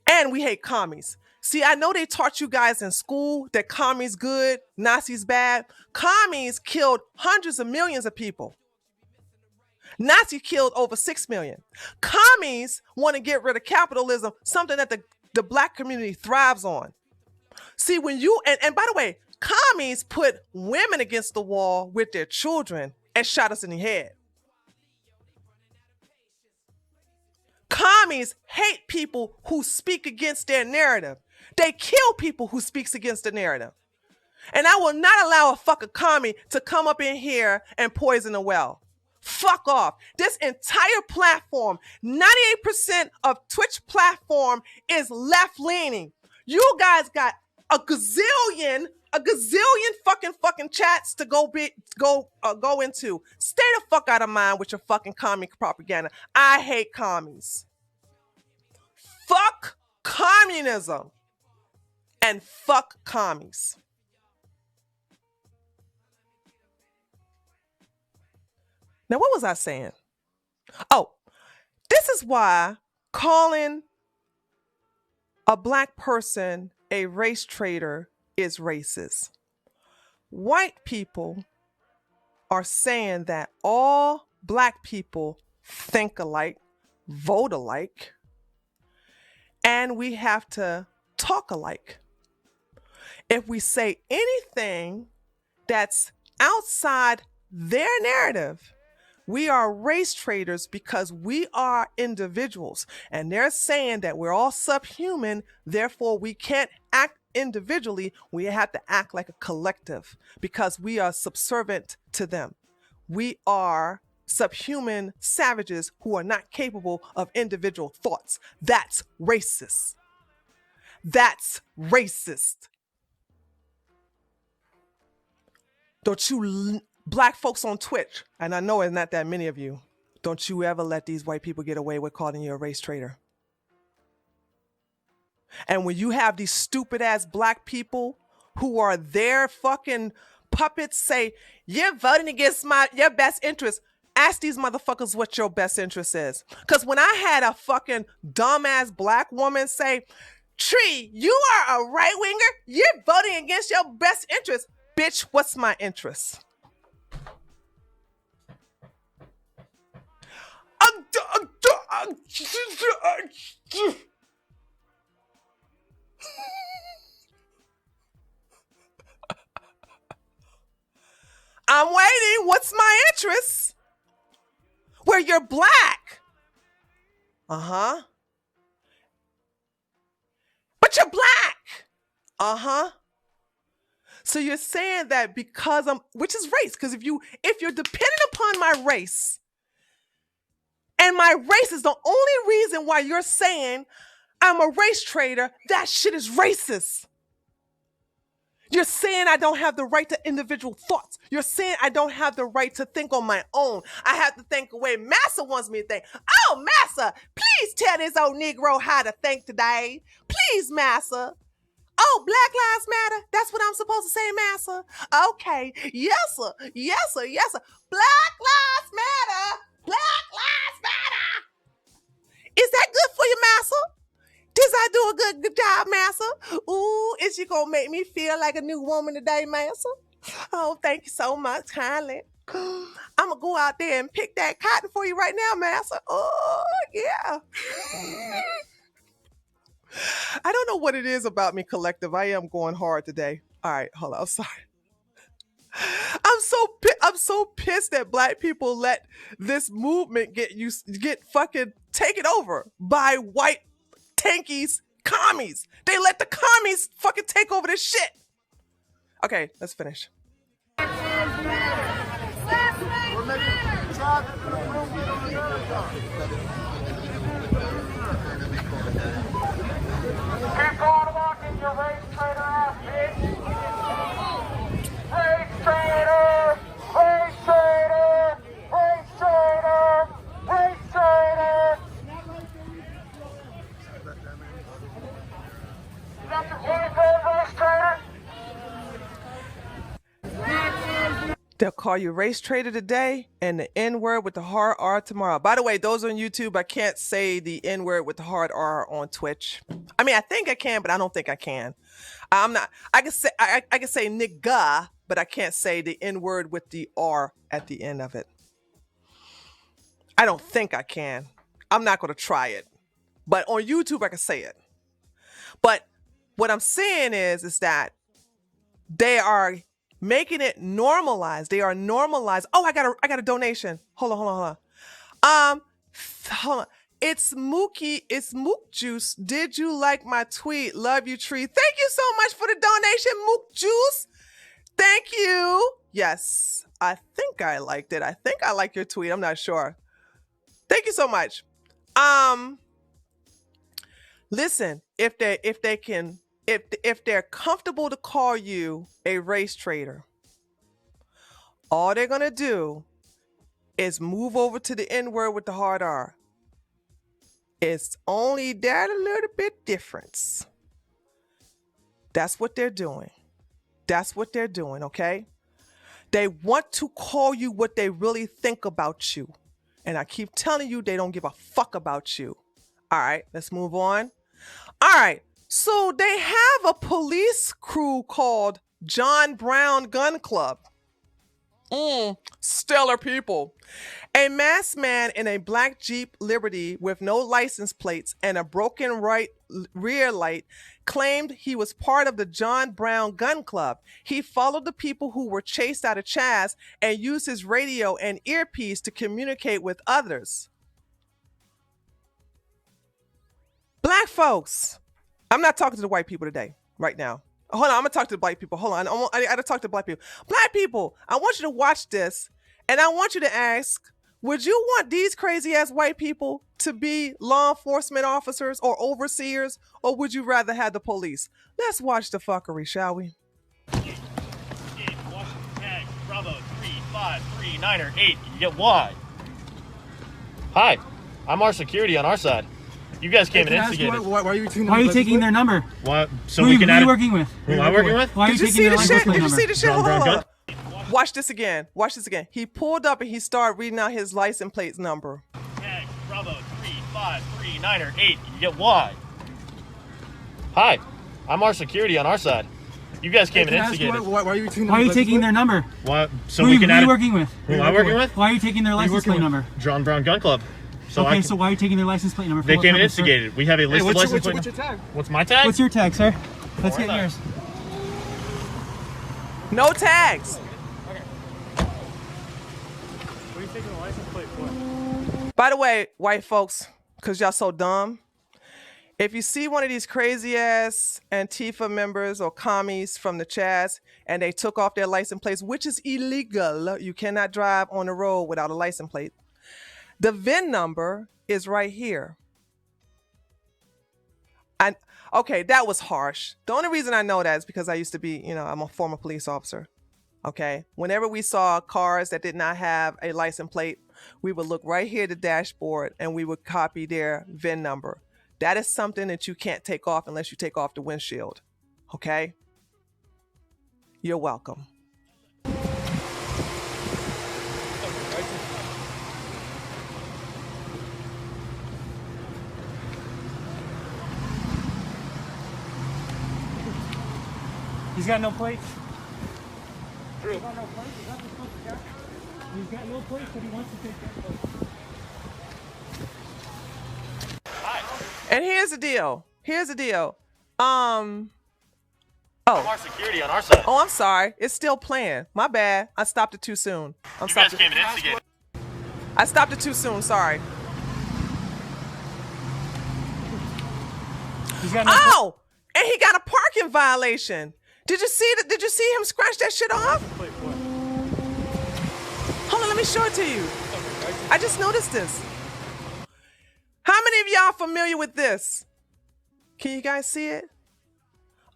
And we hate commies. See, I know they taught you guys in school that commies good, Nazis bad. Commies killed hundreds of millions of people. Nazis killed over 6 million. Commies want to get rid of capitalism, something that the black community thrives on. See, when you, and by the way, commies put women against the wall with their children and shot us in the head. Commies hate people who speak against their narrative. They kill people who speaks against the narrative. And I will not allow a fucking commie to come up in here and poison a well. Fuck off. This entire platform, 98% of Twitch platform is left-leaning. You guys got a gazillion fucking chats to go into. Stay the fuck out of mine with your fucking commie propaganda. I hate commies. Fuck communism. And fuck commies. Now, what was I saying? Oh, this is why calling a black person a race traitor is racist. White people are saying that all black people think alike, vote alike, and we have to talk alike. If we say anything that's outside their narrative, we are race traitors because we are individuals. And they're saying that we're all subhuman, therefore we can't act individually. We have to act like a collective because we are subservient to them. We are subhuman savages who are not capable of individual thoughts. That's racist. That's racist. Don't you black folks on Twitch, and I know it's not that many of you, don't you ever let these white people get away with calling you a race traitor. And when you have these stupid ass black people who are their fucking puppets say, you're voting against your best interest, ask these motherfuckers what your best interest is. Because when I had a fucking dumbass black woman say, Tree, you are a right winger, you're voting against your best interest. Bitch, what's my interest? I'm waiting. What's my interest? Where you're black. Uh-huh. But you're black. Uh-huh. So you're saying that because which is race, because if you're dependent upon my race, and my race is the only reason why you're saying I'm a race traitor, that shit is racist. You're saying I don't have the right to individual thoughts. You're saying I don't have the right to think on my own. I have to think the way Massa wants me to think. Oh, Massa, please tell this old Negro how to think today. Please, Massa. Oh, Black Lives Matter? That's what I'm supposed to say, Massa? Okay. Yes, sir. Yes, sir. Yes, sir. Black Lives Matter. Black Lives Matter. Is that good for you, Massa? Did I do a good job, Massa? Ooh, is she gonna make me feel like a new woman today, Massa? Oh, thank you so much, kindly. I'm gonna go out there and pick that cotton for you right now, Massa. Oh, yeah. I don't know what it is about me, collective. I am going hard today. All right, hold on. I'm sorry. I'm so pissed that black people let this movement get fucking taken over by white tankies, commies. They let the commies fucking take over this shit. Okay, let's finish. Keep on walking, you race traitor ass bitch! Race traitor! Race traitor! Race traitor! Race traitor! Is that your uniform, race traitor? They'll call you race traitor today and the N-word with the hard R tomorrow. By the way, those on YouTube, I can't say the N-word with the hard R on Twitch. I mean, I think I can, but I don't think I can. I'm not. I can say nigga, but I can't say the N-word with the R at the end of it. I don't think I can. I'm not going to try it. But on YouTube, I can say it. But what I'm saying is that they are making it normalized. They are normalized. Oh, I got a donation. Hold on. Hold on. It's Mookie. It's Mook Juice. Did you like my tweet? Love you, Tree. Thank you so much for the donation, Mook Juice. Thank you. Yes, I think I liked it. I think I like your tweet. I'm not sure. Thank you so much. Listen, if they're comfortable to call you a race traitor, all they're gonna do is move over to the N-word with the hard R. It's only that a little bit difference. That's what they're doing. That's what they're doing, okay? They want to call you what they really think about you. And I keep telling you, they don't give a fuck about you. All right, let's move on. All right, so they have a police crew called John Brown Gun Club. Stellar people. A masked man in a black Jeep Liberty with no license plates and a broken right rear light claimed he was part of the John Brown Gun Club. He followed the people who were chased out of CHAZ and used his radio and earpiece to communicate with others. Black folks. I'm not talking to the white people today, right now. Hold on, I'm gonna talk to the black people. Hold on, I gotta talk to black people. Black people, I want you to watch this, and I want you to ask, would you want these crazy ass white people to be law enforcement officers or overseers, or would you rather have the police? Let's watch the fuckery, shall we? Washington tag, Bravo 3539er 8. You get wide. Hi, I'm our security on our side. You guys came and instigated. Why are you taking their number? What? So we can add. Who are you working with? Who am I working with? Why are you Did you taking see their the shit? license plate Did you number? see the shit? Hold on. Watch this again. Watch this again. He pulled up and he started reading out his license plate number. Tag, Bravo 3539er 8. You get wide. Hi, I'm our security on our side. You guys came and instigated. Why are you taking their number? What? So we can add. Who are you working with? Who am I working with? Why are you taking their license plate number? John Brown Gun Club. So okay, so why are you taking their license plate number? They came and instigated. We have a listed license plate. What's your tag? What's my tag? What's your tag, sir? Let's get yours. No tags. What are you taking the license plate for? By the way, white folks, because y'all so dumb, if you see one of these crazy ass Antifa members or commies from the CHAZ and they took off their license plates, which is illegal, you cannot drive on the road without a license plate. The VIN number is right here. And okay, that was harsh. The only reason I know that is because I used to be, I'm a former police officer. Okay. Whenever we saw cars that did not have a license plate, we would look right here at the dashboard and we would copy their VIN number. That is something that you can't take off unless you take off the windshield. Okay? You're welcome. He's got no plates. He's got no plates. Is that the supposed to catch? He's got no plates, but he wants to take that plate. And here's the deal. I'm our security on our side. Oh, I'm sorry. It's still playing. My bad. I stopped it too soon. You guys came and instigated. I stopped it too soon. Sorry. He's got no Oh! And he got a parking violation. Did you see that? Did you see him scratch that shit off? Hold on, let me show it to you. I just noticed this. How many of y'all familiar with this? Can you guys see it?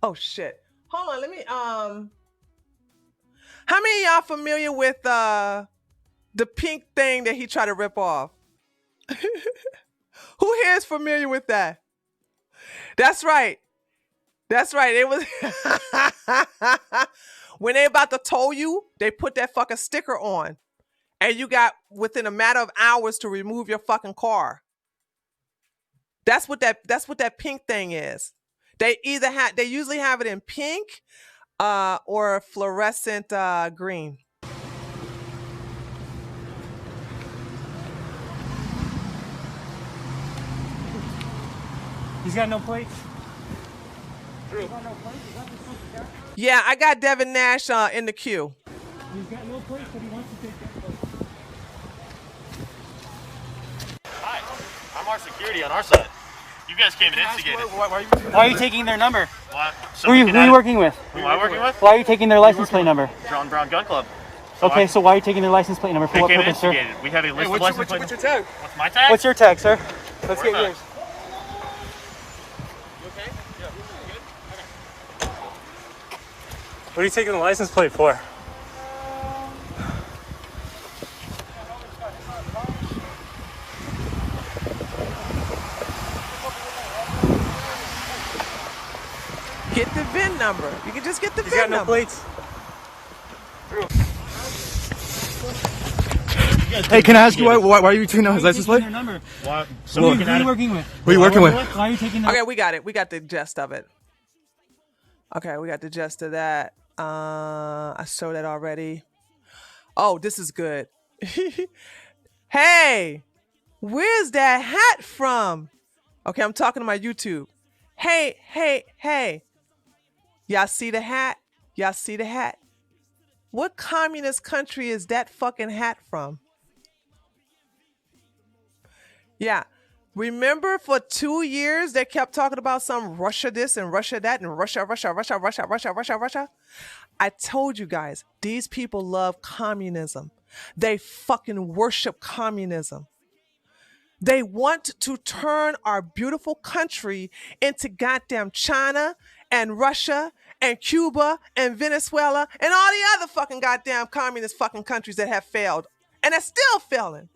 Oh shit. Hold on, let me how many of y'all familiar with the pink thing that he tried to rip off? Who here is familiar with that? That's right. That's right. It was When they about to tow you, they put that fucking sticker on. And you got within a matter of hours to remove your fucking car. That's what that pink thing is. They usually have it in pink or fluorescent green. He's got no plates? Yeah, I got Devin Nash in the queue. He's got no plates, but he wants to take that plate. Hi, I'm our security on our side. You guys came and instigated. Why are you taking their number? What? Who are you working with? Who am I working with? Why are you taking their license plate number? John Brown Gun Club. Okay, so why are you taking their license plate number? For what purpose, sir? We have a list of license plate. What's your tag? What's my tag? What's your tag, sir? Let's get yours. What are you taking the license plate for? Get the VIN number. You can just get the He's VIN got no number. plates. Hey, can I ask you why are you taking his license plate? What? Who are you working with? Who are you working with? Why are you taking their... Okay, we got it. We got the gist of it. Okay, we got the gist of that. I showed that already. Oh, this is good. Hey, where's that hat from? Okay, I'm talking to my YouTube. Hey. Y'all see the hat? Y'all see the hat? What communist country is that fucking hat from? Yeah. Remember for 2 years they kept talking about some Russia this and Russia that and Russia. I told you guys, these people love communism. They fucking worship communism. They want to turn our beautiful country into goddamn China and Russia and Cuba and Venezuela and all the other fucking goddamn communist fucking countries that have failed and are still failing.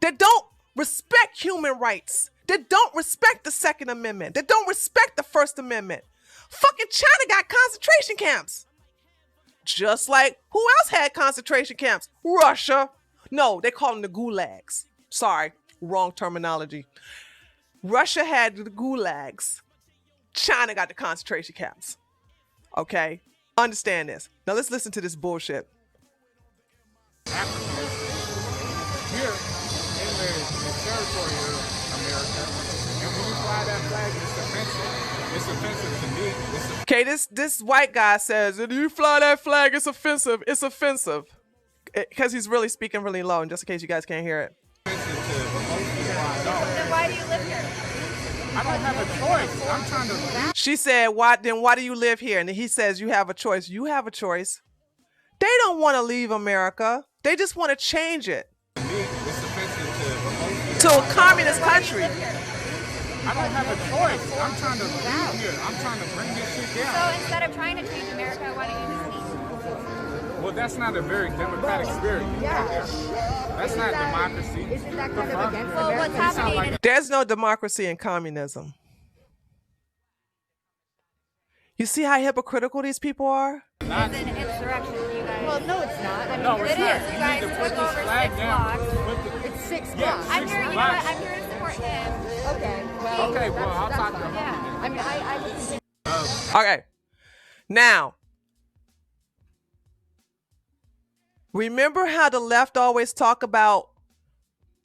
They don't respect human rights. They don't respect the Second Amendment. They don't respect the First Amendment. Fucking China got concentration camps. Just like who else had concentration camps? Russia. No, they call them the gulags. Sorry, wrong terminology. Russia had the gulags. China got the concentration camps. Okay? Understand this. Now let's listen to this bullshit. Here in the territory of America, and when you fly that flag, it's offensive to me. Okay, this white guy says, if you fly that flag, it's offensive. It's offensive. Because he's really speaking really low, and just in case you guys can't hear it. Then why do you live here? I don't have a choice. I'm trying to... She said, why do you live here? And he says, you have a choice. You have a choice. They don't want to leave America. They just want to change it to a communist country. I don't have a choice. I'm trying to leave here. I'm trying to bring this shit down. So instead of trying to change America, why don't you just leave? Well, that's not a very democratic spirit. That's not democracy. Isn't that kind of against well, what's happening? There's no democracy in communism. You see how hypocritical these people are? It's an insurrection, you guys. Well, no, it's not. I mean, No, it it's is. not. You You guys need to took put this over flag 6 down. blocks. it's 6 Yeah, blocks. I'm here. You know what? blocks. I'm here to support him. Okay, well, Okay, well, I'll talk to him. Yeah. I mean, I listen to Okay. Now, remember how the left always talk about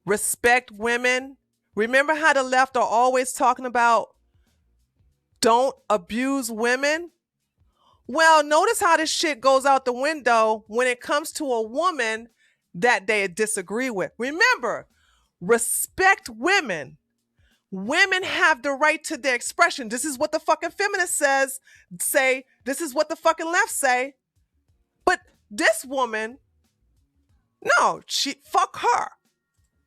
respect women? Remember how the left are always talking about don't abuse women? Well, notice how this shit goes out the window when it comes to a woman that they disagree with. Remember, respect women. Women have the right to their expression. This is what the fucking feminists say. This is what the fucking left say. But this woman, no, fuck her.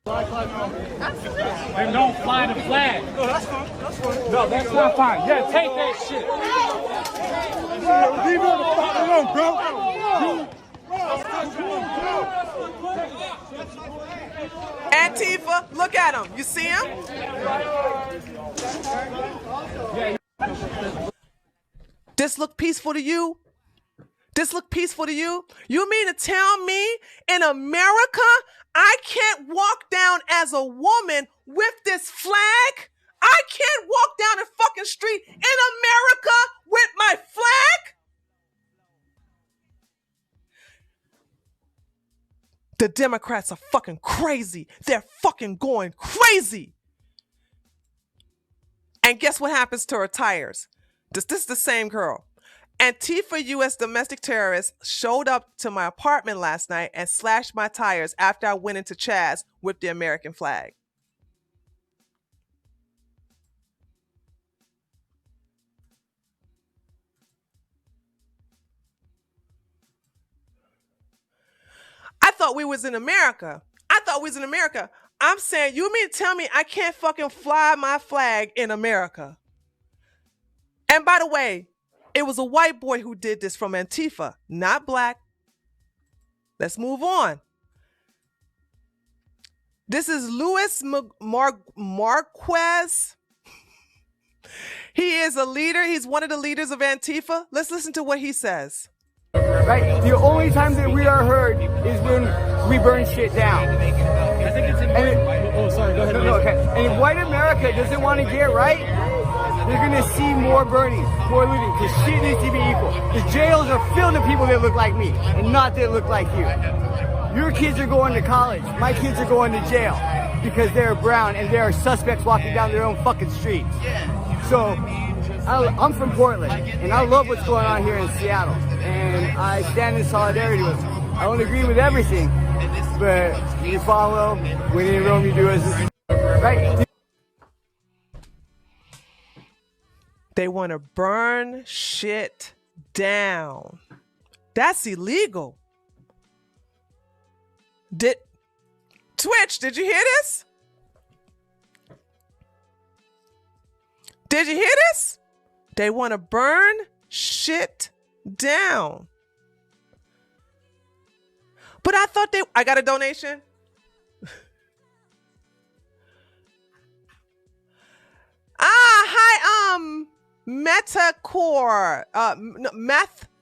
Then don't fly the flag. No, that's fine. That's fine. No, that's not fine. Yeah, take that shit. Leave me the fuck alone, bro. Antifa, look at him. You see him? This look peaceful to you? This look peaceful to you? You mean to tell me in America I can't walk down as a woman with this flag? I can't walk down a fucking street in America with my flag? The Democrats are fucking crazy. They're fucking going crazy. And guess what happens to her tires? This is the same girl. Antifa U.S. domestic terrorists showed up to my apartment last night and slashed my tires after I went into CHAZ with the American flag. I thought we was in America. I'm saying, you mean to tell me I can't fucking fly my flag in America? And by the way, it was a white boy who did this from Antifa, not black. Let's move on. This is Luis Marquez. He is a leader. He's one of the leaders of Antifa. Let's listen to what he says. Right? The only time that we are heard is when we burn shit down. I think it's important. Sorry, go ahead. No, okay. And if white America doesn't want to get right, they're going to see more burning, more looting, because shit needs to be equal. The jails are filled with people that look like me and not that look like you. Your kids are going to college. My kids are going to jail because they're brown and they are suspects walking down their own fucking streets. So I'm from Portland, and I love what's going on here in Seattle, and I stand in solidarity with them. I don't agree with everything, but you follow, when in Rome you do as right. They want to burn shit down. That's illegal. Twitch, did you hear this? Did you hear this? They want to burn shit down. But I thought I got a donation. Hi, Metacore,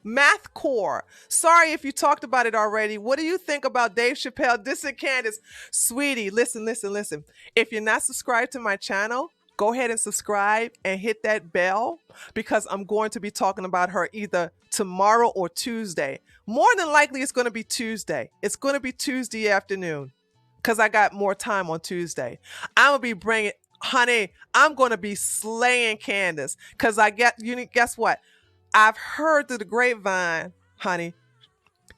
Mathcore. Sorry if you talked about it already. What do you think about Dave Chappelle dissing Candace? Sweetie, listen. If you're not subscribed to my channel, go ahead and subscribe and hit that bell, because I'm going to be talking about her either tomorrow or Tuesday. More than likely, it's going to be Tuesday. It's going to be Tuesday afternoon, because I got more time on Tuesday. I'm going to be bringing... Honey, I'm going to be slaying Candace, because guess what? I've heard through the grapevine, honey,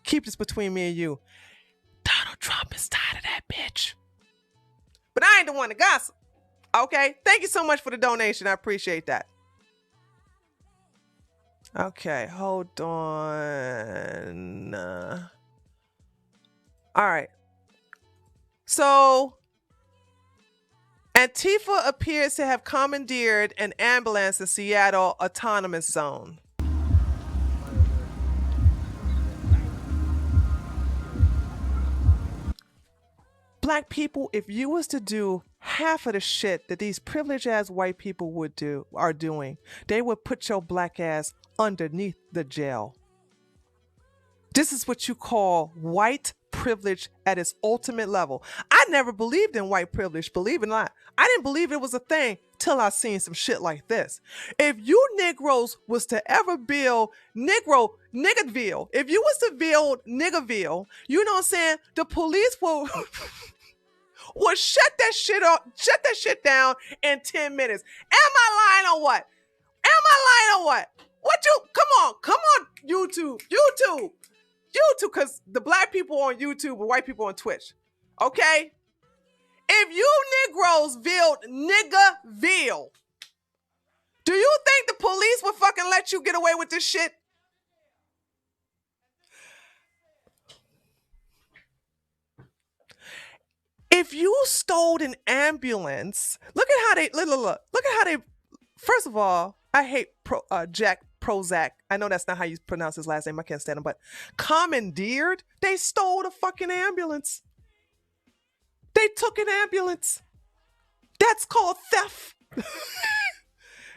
keep this between me and you. Donald Trump is tired of that bitch. But I ain't the one to gossip. Okay? Thank you so much for the donation. I appreciate that. Okay, hold on. All right. So... Antifa appears to have commandeered an ambulance in Seattle Autonomous Zone. Black people, if you was to do half of the shit that these privileged ass white people are doing, they would put your black ass underneath the jail. This is what you call white privilege at its ultimate level. I never believed in white privilege, believe it or not. I didn't believe it was a thing till I seen some shit like this. If you Negroes was to ever build Niggerville, if you was to build Niggerville, you know what I'm saying? The police will shut that shit down in 10 minutes. Am I lying or what? Come on, YouTube, because the black people on YouTube and white people on Twitch. Okay? If you Negroes build Niggerville, do you think the police would fucking let you get away with this shit? If you stole an ambulance, look at how they first of all, I hate Jack Prozac. I know that's not how you pronounce his last name. I can't stand him, but commandeered? They stole the fucking ambulance. They took an ambulance. That's called theft.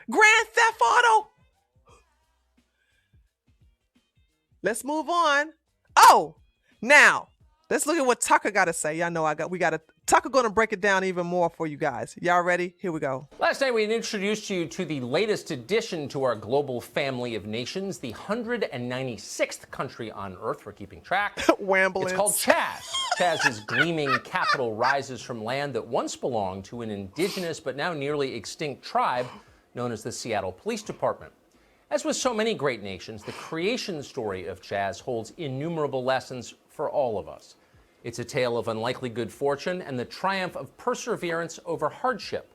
Grand Theft Auto. let's move on. Oh, now let's look at what Tucker got to say. Y'all know Tucker gonna break it down even more for you guys. Y'all ready? Here we go. Last night we introduced you to the latest addition to our global family of nations, the 196th country on Earth. We're keeping track. Wamblins. It's called CHAZ. CHAZ's gleaming capital rises from land that once belonged to an indigenous but now nearly extinct tribe known as the Seattle Police Department. As with so many great nations, the creation story of CHAZ holds innumerable lessons for all of us. It's a tale of unlikely good fortune and the triumph of perseverance over hardship.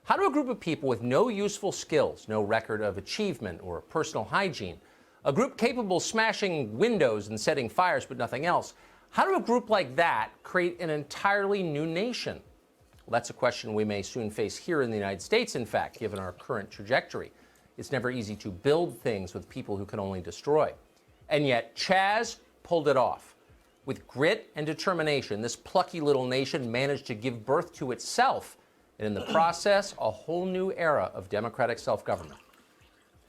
How do a group of people with no useful skills, no record of achievement or personal hygiene, a group capable of smashing windows and setting fires but nothing else, how do a group like that create an entirely new nation? Well, that's a question we may soon face here in the United States, in fact, given our current trajectory. It's never easy to build things with people who can only destroy. And yet, CHAZ pulled it off. With grit and determination, this plucky little nation managed to give birth to itself, and in the process, a whole new era of democratic self-government.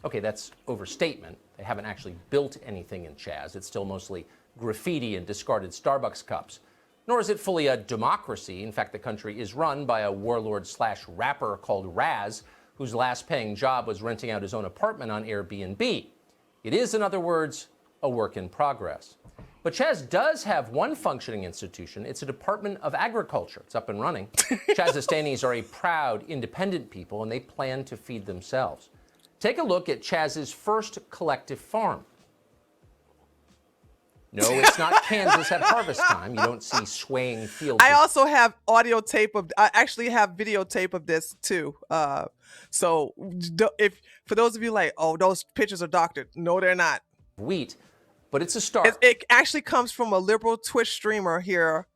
Okay, that's overstatement. They haven't actually built anything in CHAZ. It's still mostly graffiti and discarded Starbucks cups. Nor is it fully a democracy. In fact, the country is run by a warlord/rapper called Raz, whose last paying job was renting out his own apartment on Airbnb. It is, in other words, a work in progress. But CHAZ does have one functioning institution. It's a Department of Agriculture. It's up and running. Chazastanis are a proud, independent people, and they plan to feed themselves. Take a look at CHAZ's first collective farm. No, it's not Kansas at harvest time. You don't see swaying fields. I also have I actually have videotape of this too. So if for those of you like, oh, those pictures are doctored. No, they're not. Wheat, but it's a start. It actually comes from a liberal Twitch streamer here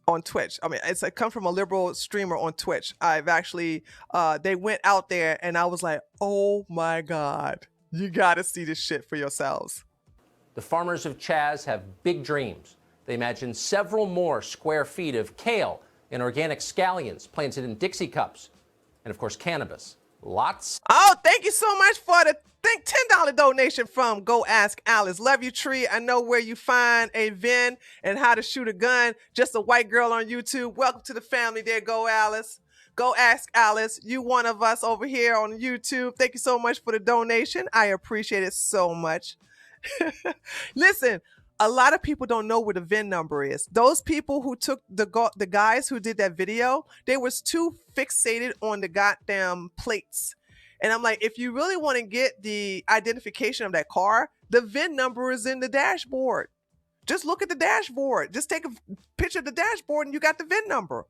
on Twitch. I mean, it comes from a liberal streamer on Twitch. I've actually, they went out there and I was like, oh my God, you got to see this shit for yourselves. The farmers of CHAZ have big dreams. They imagine several more square feet of kale and organic scallions planted in Dixie cups. And of course, cannabis. Lots. Oh, thank you so much for the $10 donation from Go Ask Alice. Love you, Tree. I know where you find a VIN and how to shoot a gun. Just a white girl on YouTube. Welcome to the family there, Go Alice. Go Ask Alice. You one of us over here on YouTube. Thank you so much for the donation. I appreciate it so much. Listen, a lot of people don't know where the VIN number is. Those people who took the guys who did that video, they was too fixated on the goddamn plates. And I'm like, if you really want to get the identification of that car, the VIN number is in the dashboard. Just look at the dashboard. Just take a picture of the dashboard and you got the VIN number.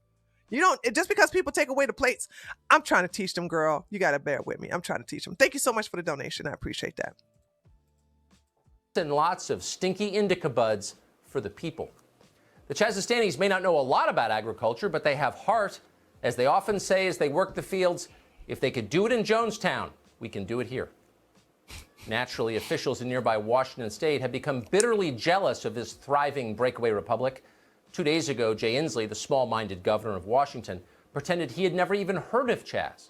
You don't, just because people take away the plates, I'm trying to teach them, girl. You got to bear with me. I'm trying to teach them. Thank you so much for the donation. I appreciate that. And lots of stinky indica buds for the people. The Chazastanis may not know a lot about agriculture, but they have heart. As they often say as they work the fields, if they could do it in Jonestown, we can do it here. Naturally, officials in nearby Washington state have become bitterly jealous of this thriving breakaway republic. 2 days ago, Jay Inslee, the small-minded governor of Washington, pretended he had never even heard of CHAZ.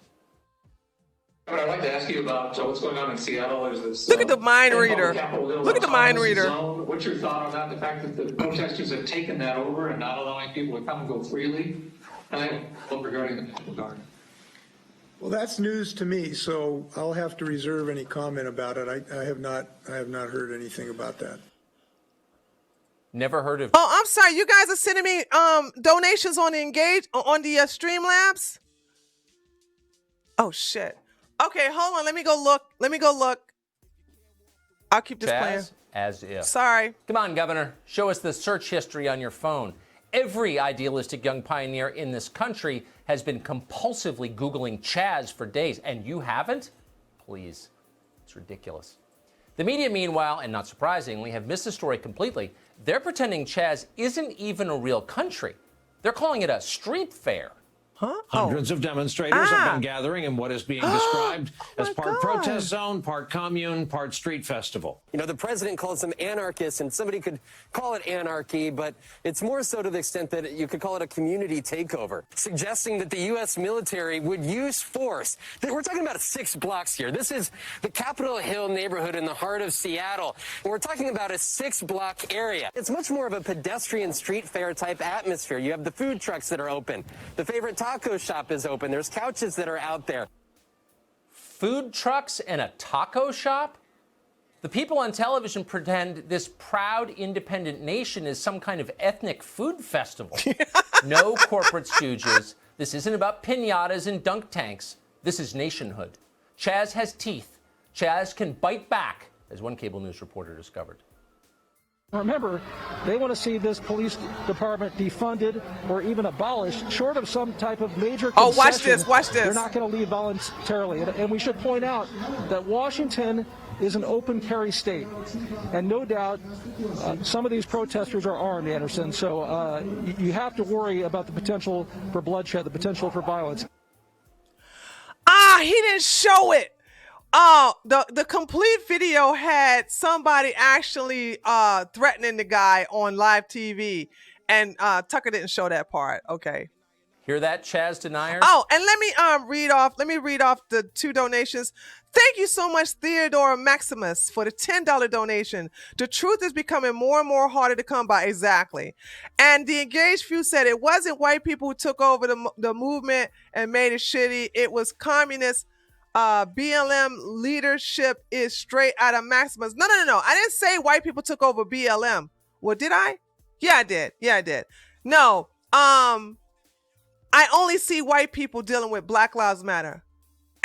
But I'd like to ask you about what's going on in Seattle. There's this, look at the mind reader. Look at the mind reader. Zone. What's your thought on that? The fact that the protesters have taken that over and not allowing people to come and go freely? And I look regarding the National Guard. Well, that's news to me, so I'll have to reserve any comment about it. I have not heard anything about that. Never heard of. Oh, I'm sorry. You guys are sending me donations on the Streamlabs. Oh shit. Okay, hold on. Let me go look. I'll keep this playing. As if. Sorry. Come on, Governor. Show us the search history on your phone. Every idealistic young pioneer in this country has been compulsively Googling CHAZ for days, and you haven't? Please. It's ridiculous. The media, meanwhile, and not surprisingly, have missed the story completely. They're pretending CHAZ isn't even a real country. They're calling it a street fair. Huh? Hundreds of demonstrators have been gathering in what is being described as part protest zone, part commune, part street festival. You know, the president calls them anarchists, and somebody could call it anarchy, but it's more so to the extent that you could call it a community takeover, suggesting that the U.S. military would use force. We're talking about 6 blocks here. This is the Capitol Hill neighborhood in the heart of Seattle. And we're talking about a 6-block area. It's much more of a pedestrian street fair type atmosphere. You have the food trucks that are open. The favorite taco shop is open. There's couches that are out there. Food trucks and a taco shop? The people on television pretend this proud independent nation is some kind of ethnic food festival. No corporate stooges. This isn't about piñatas and dunk tanks. This is nationhood. CHAZ has teeth. CHAZ can bite back, as one cable news reporter discovered. Remember, they want to see this police department defunded or even abolished, short of some type of major concession. Oh, watch this, watch this. They're not going to leave voluntarily. And we should point out that Washington is an open carry state. And no doubt, some of these protesters are armed, Anderson. So you have to worry about the potential for bloodshed, the potential for violence. He didn't show it. The complete video had somebody actually threatening the guy on live TV, and Tucker didn't show that part. Okay. Hear that, CHAZ deniers? Oh, and let me read off the 2 donations. Thank you so much, Theodore Maximus, for the $10 donation. The truth is becoming more and more harder to come by. Exactly. And the Engaged Few said it wasn't white people who took over the movement and made it shitty. It was communists. BLM leadership is straight out of Maximus. No. I didn't say white people took over BLM. Well, did I? Yeah, I did. No. I only see white people dealing with Black Lives Matter.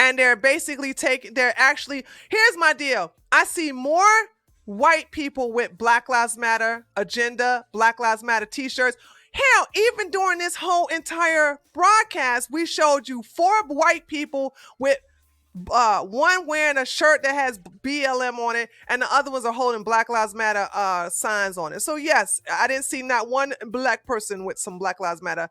And they're basically here's my deal. I see more white people with Black Lives Matter agenda, Black Lives Matter t-shirts. Hell, even during this whole entire broadcast, we showed you 4 white people with one wearing a shirt that has BLM on it, and the other ones are holding Black Lives Matter signs on it. So yes, I didn't see not one black person with some Black Lives Matter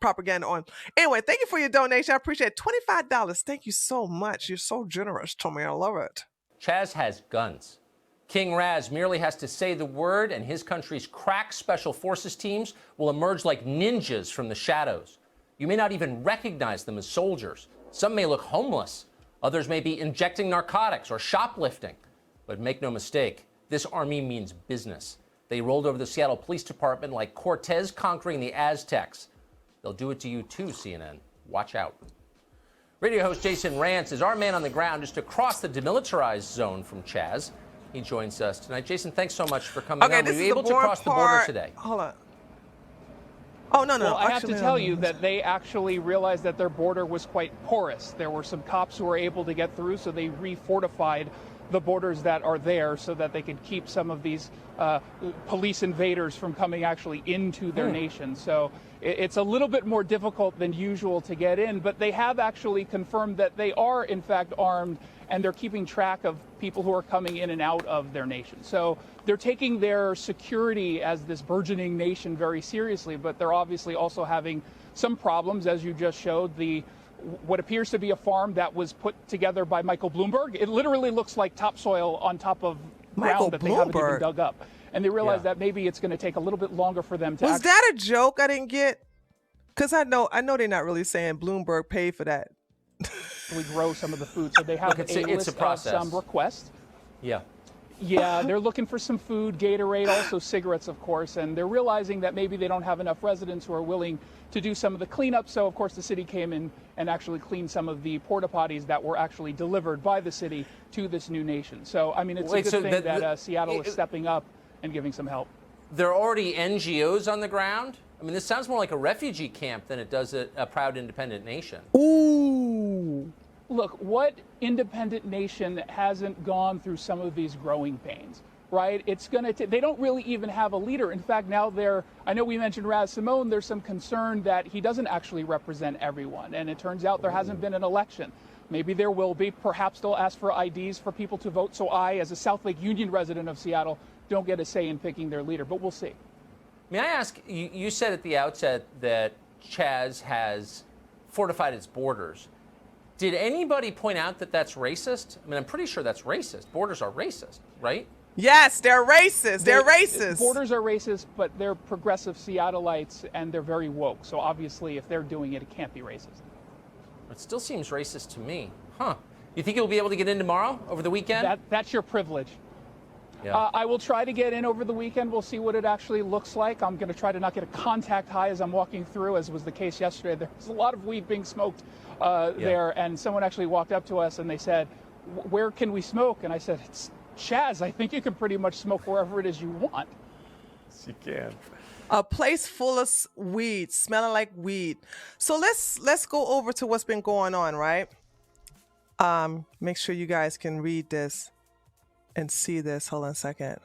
propaganda on. Anyway, thank you for your donation. I appreciate it. $25. Thank you so much. You're so generous to me. I love it. CHAZ has guns. King Raz merely has to say the word, and his country's crack special forces teams will emerge like ninjas from the shadows. You may not even recognize them as soldiers. Some may look homeless. Others may be injecting narcotics or shoplifting. But make no mistake, this army means business. They rolled over the Seattle Police Department like Cortez conquering the Aztecs. They'll do it to you too, CNN. Watch out. Radio host Jason Rantz is our man on the ground just across the demilitarized zone from CHAZ. He joins us tonight. Jason, thanks so much for coming on. Were you able to cross the border today? Hold on. Oh, no. Well, I have to tell you that they actually realized that their border was quite porous. There were some cops who were able to get through, so they re-fortified the borders that are there so that they could keep some of these police invaders from coming actually into their nation. So it's a little bit more difficult than usual to get in, but they have actually confirmed that they are, in fact, armed, and they're keeping track of people who are coming in and out of their nation. So they're taking their security as this burgeoning nation very seriously, but they're obviously also having some problems, as you just showed. What appears to be a farm that was put together by Michael Bloomberg. It literally looks like topsoil on top of ground that they haven't even dug up. And they realize that maybe it's going to take a little bit longer for them to. Was that a joke I didn't get? Because I know they're not really saying Bloomberg paid for that. We grow some of the food, so they have a list of some requests. Yeah, they're looking for some food, Gatorade, also cigarettes, of course, and they're realizing that maybe they don't have enough residents who are willing to do some of the cleanup. So, of course, the city came in and actually cleaned some of the porta potties that were actually delivered by the city to this new nation. So, I mean, it's a good thing that Seattle is stepping up and giving some help. There are already NGOs on the ground? I mean, this sounds more like a refugee camp than it does a proud independent nation. Ooh. Look, what independent nation hasn't gone through some of these growing pains, right? It's going to, they don't really even have a leader. In fact, now I know we mentioned Raz Simone, there's some concern that he doesn't actually represent everyone. And it turns out there hasn't been an election. Maybe there will be. Perhaps they'll ask for IDs for people to vote. So I, as a South Lake Union resident of Seattle, don't get a say in picking their leader, but we'll see. May I ask, you said at the outset that CHAZ has fortified its borders. Did anybody point out that that's racist? I mean, I'm pretty sure that's racist. Borders are racist, right? Yes, they're racist. They're racist. Borders are racist, but they're progressive Seattleites, and they're very woke. So obviously, if they're doing it, it can't be racist. It still seems racist to me. Huh. You think you'll be able to get in tomorrow, over the weekend? That's your privilege. Yeah. I will try to get in over the weekend. We'll see what it actually looks like. I'm going to try to not get a contact high as I'm walking through, as was the case yesterday. There's a lot of weed being smoked there, and someone actually walked up to us and they said, "Where can we smoke?" And I said, "It's CHAZ. I think you can pretty much smoke wherever it is you want." Yes, you can. A place full of weed, smelling like weed. So let's go over to what's been going on, right? Make sure you guys can read this and see this. Hold on a second.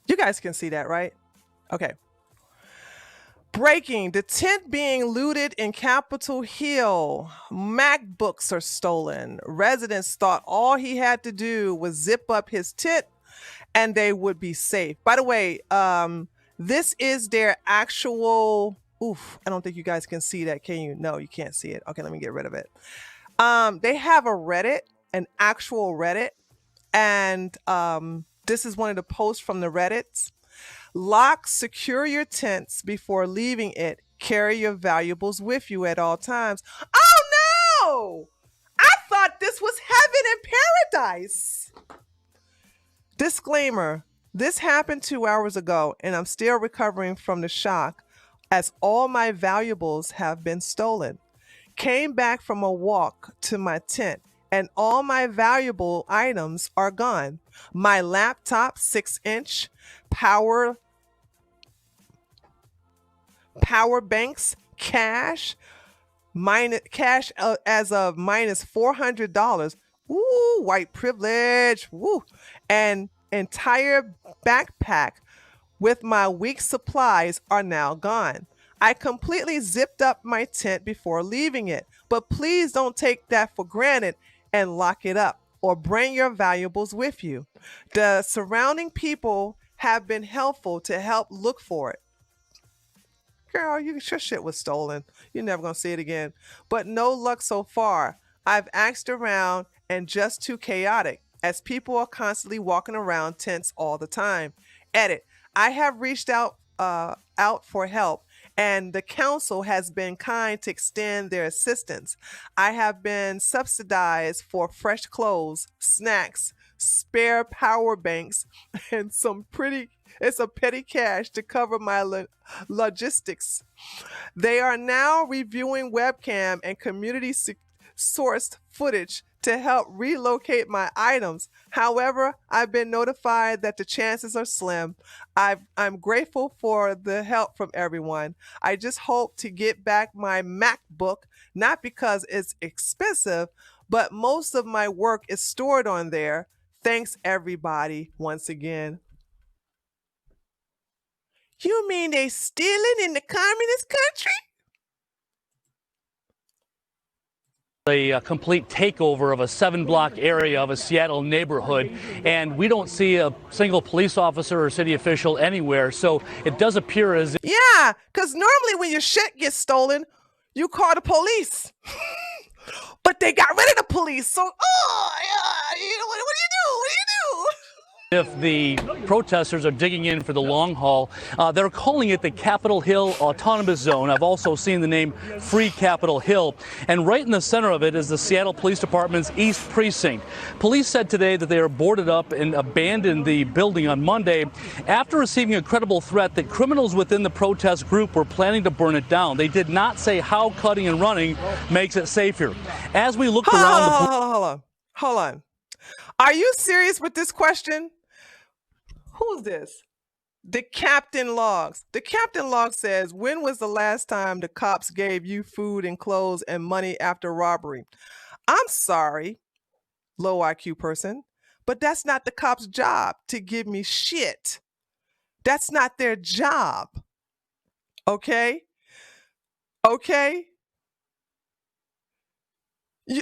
You guys can see that, right? Okay. Breaking, the tent being looted in Capitol Hill. MacBooks are stolen. Residents thought all he had to do was zip up his tent and they would be safe. By the way, this is their actual, I don't think you guys can see that, can you? No, you can't see it. Okay, let me get rid of it. They have a Reddit, an actual Reddit, and this is one of the posts from the Reddits. Lock, secure your tents before leaving it. Carry your valuables with you at all times. Oh no! I thought this was heaven and paradise. Disclaimer, this happened 2 hours ago and I'm still recovering from the shock as all my valuables have been stolen. Came back from a walk to my tent and all my valuable items are gone. My laptop, 6-inch, power banks, cash as of minus $400. Ooh, white privilege. Woo. And entire backpack with my week's supplies are now gone. I completely zipped up my tent before leaving it, but please don't take that for granted and lock it up or bring your valuables with you. The surrounding people have been helpful to help look for it. Girl, your shit was stolen. You're never going to see it again. But no luck so far. I've asked around and just too chaotic as people are constantly walking around tents all the time. Edit. I have reached out for help and the council has been kind to extend their assistance. I have been subsidized for fresh clothes, snacks, spare power banks, and some petty cash to cover my logistics. They are now reviewing webcam and community sourced footage to help relocate my items. However, I've been notified that the chances are slim. I'm grateful for the help from everyone. I just hope to get back my MacBook, not because it's expensive, but most of my work is stored on there. Thanks everybody once again. You mean they stealing in the communist country? A complete takeover of a 7-block area of a Seattle neighborhood, and we don't see a single police officer or city official anywhere, so it does appear as if... Yeah, because normally when your shit gets stolen, you call the police. But they got rid of the police, so, what do you do? What do you do? If the protesters are digging in for the long haul, they're calling it the Capitol Hill Autonomous Zone. I've also seen the name Free Capitol Hill. And right in the center of it is the Seattle Police Department's East Precinct. Police said today that they are boarded up and abandoned the building on Monday after receiving a credible threat that criminals within the protest group were planning to burn it down. They did not say how cutting and running makes it safer. As we looked around... Hold on. Are you serious with this question? Who's this? The Captain Logs. The Captain Log says, when was the last time the cops gave you food and clothes and money after robbery? I'm sorry, low IQ person, but that's not the cops' job to give me shit. That's not their job. Okay? Okay?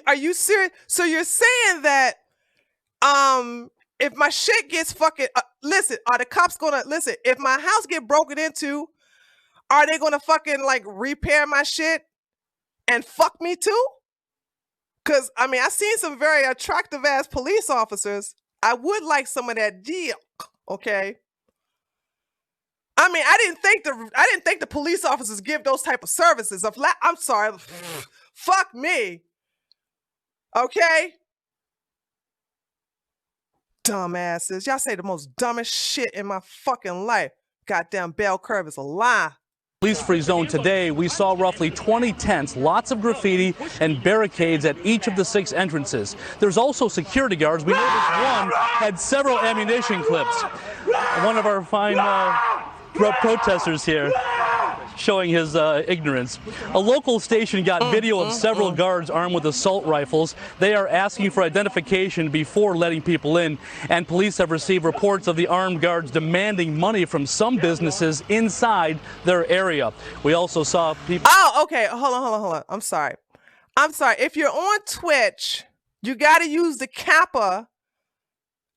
Are you serious? So you're saying that If my shit gets fucking, listen, are the cops gonna, listen, if my house get broken into, are they gonna fucking like repair my shit and fuck me too? Cause I mean, I seen some very attractive ass police officers. I would like some of that deal, okay? I mean, I didn't think the police officers give those type of services. I'm sorry, fuck me, okay? Dumbasses. Y'all say the most dumbest shit in my fucking life. Goddamn bell curve is a lie. Police-free zone today, we saw roughly 20 tents, lots of graffiti and barricades at each of the 6 entrances. There's also security guards. We noticed one had several ammunition clips. One of our fine protesters here showing his ignorance. A local station got video of several guards armed with assault rifles. They are asking for identification before letting people in, and police have received reports of the armed guards demanding money from some businesses inside their area. We also saw people... Oh, okay. Hold on. I'm sorry. If you're on Twitch, you got to use the Kappa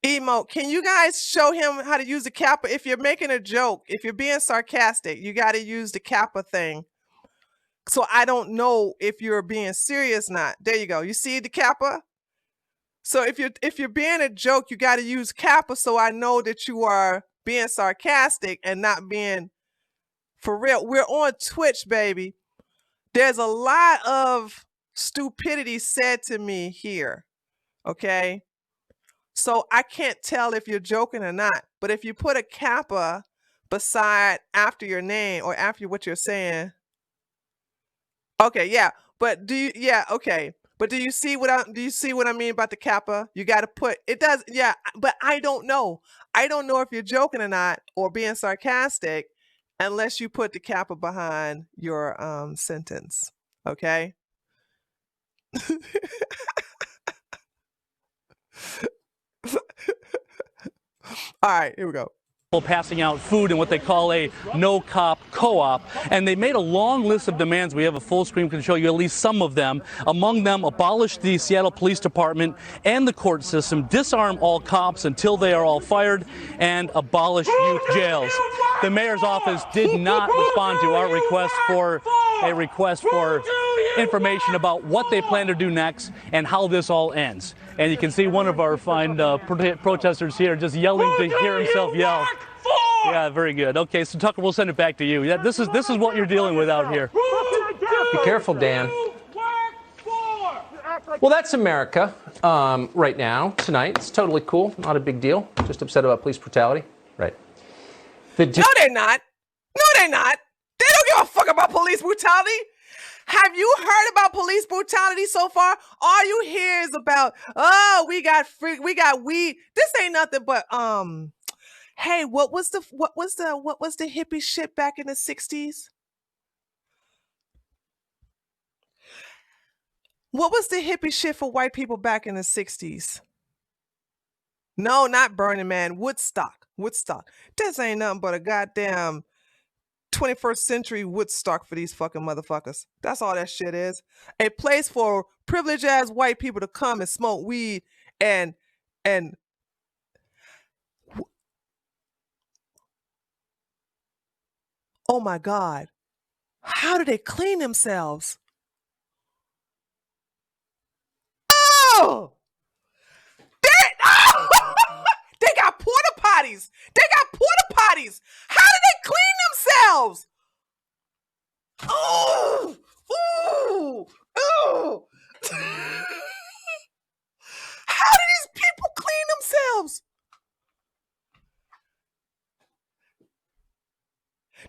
emote. Can you guys show him how to use the Kappa? If you're making a joke, if you're being sarcastic, you got to use the Kappa thing. So I don't know if you're being serious or not. There you go. You see the Kappa? So if you're being a joke, you got to use Kappa so I know that you are being sarcastic and not being for real. We're on Twitch, baby. There's a lot of stupidity said to me here. Okay? So I can't tell if you're joking or not. But if you put a Kappa beside after your name or after what you're saying, okay, yeah. But do you? Yeah, okay. But do you see what I mean about the Kappa? You got to put it does. Yeah, but I don't know. I don't know if you're joking or not or being sarcastic unless you put the Kappa behind your sentence. Okay. All right, here we go. Passing out food in what they call a no-cop co-op, and they made a long list of demands. We have a full screen, can show you at least some of them. Among them, abolish the Seattle Police Department and the court system, disarm all cops until they are all fired, and abolish youth jails. The mayor's office did not respond to our request for information about what they plan to do next and how this all ends. And you can see one of our fine protesters here just yelling to hear himself yell. Yeah, very good. Okay, so Tucker, we'll send it back to you. Yeah, this is what you're dealing with out here. Be careful, Dan. Well, that's America right now, tonight. It's totally cool. Not a big deal. Just upset about police brutality. Right. No, they're not. No, they're not. They don't give a fuck about police brutality. Have you heard about police brutality so far? All you hear is about, oh, we got weed. This ain't nothing but hey, what was the hippie shit back in the 60s? What was the hippie shit for white people back in the 60s? No, not Burning Man, Woodstock. This ain't nothing but a goddamn 21st century Woodstock for these fucking motherfuckers. That's all that shit is. A place for privileged ass white people to come and smoke weed and oh my God. How do they clean themselves? Oh! They got porta potties. How do they clean themselves? Oh! Ooh! Ooh! How do these people clean themselves?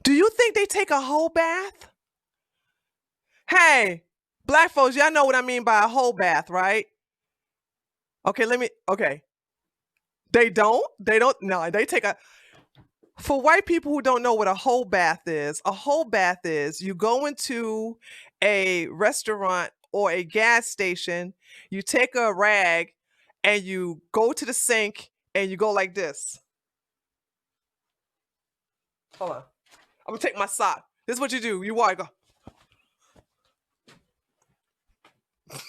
Do you think they take a whole bath? Hey, black folks, y'all know what I mean by a whole bath, right? Okay, They don't? No, they take a... For white people who don't know what a whole bath is you go into a restaurant or a gas station, you take a rag and you go to the sink and you go like this. Hold on. I'm gonna take my sock. This is what you do. You walk, go. That's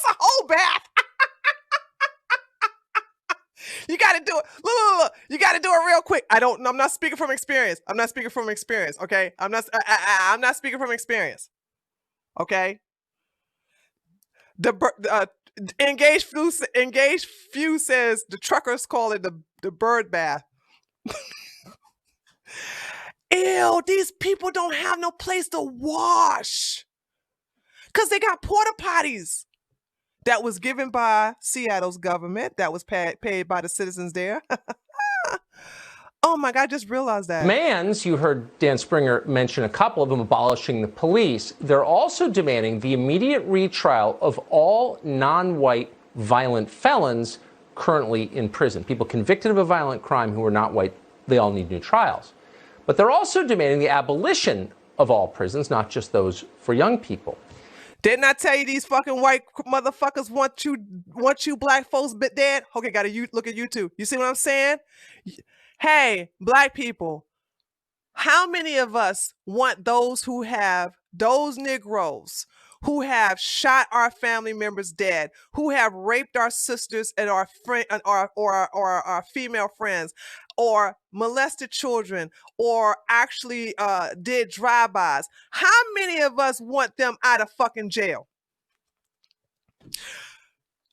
a whole bath. quick. I'm not speaking from experience. I'm not speaking from experience. Okay. I'm not speaking from experience. Okay. Engaged Few says the truckers call it the bird bath. Ew, these people don't have no place to wash. Because they got porta potties that was given by Seattle's government, that was paid by the citizens there. Oh my God, I just realized that. Demands, you heard Dan Springer mention a couple of them, abolishing the police. They're also demanding the immediate retrial of all non-white violent felons currently in prison. People convicted of a violent crime who are not white, they all need new trials. But they're also demanding the abolition of all prisons, not just those for young people. Didn't I tell you these fucking white motherfuckers want you black folks dead? Okay, gotta look at YouTube. You see what I'm saying? Hey, black people, how many of us want those Negroes who have shot our family members dead, who have raped our sisters and our our female friends, or molested children, or actually did drive-bys? How many of us want them out of fucking jail?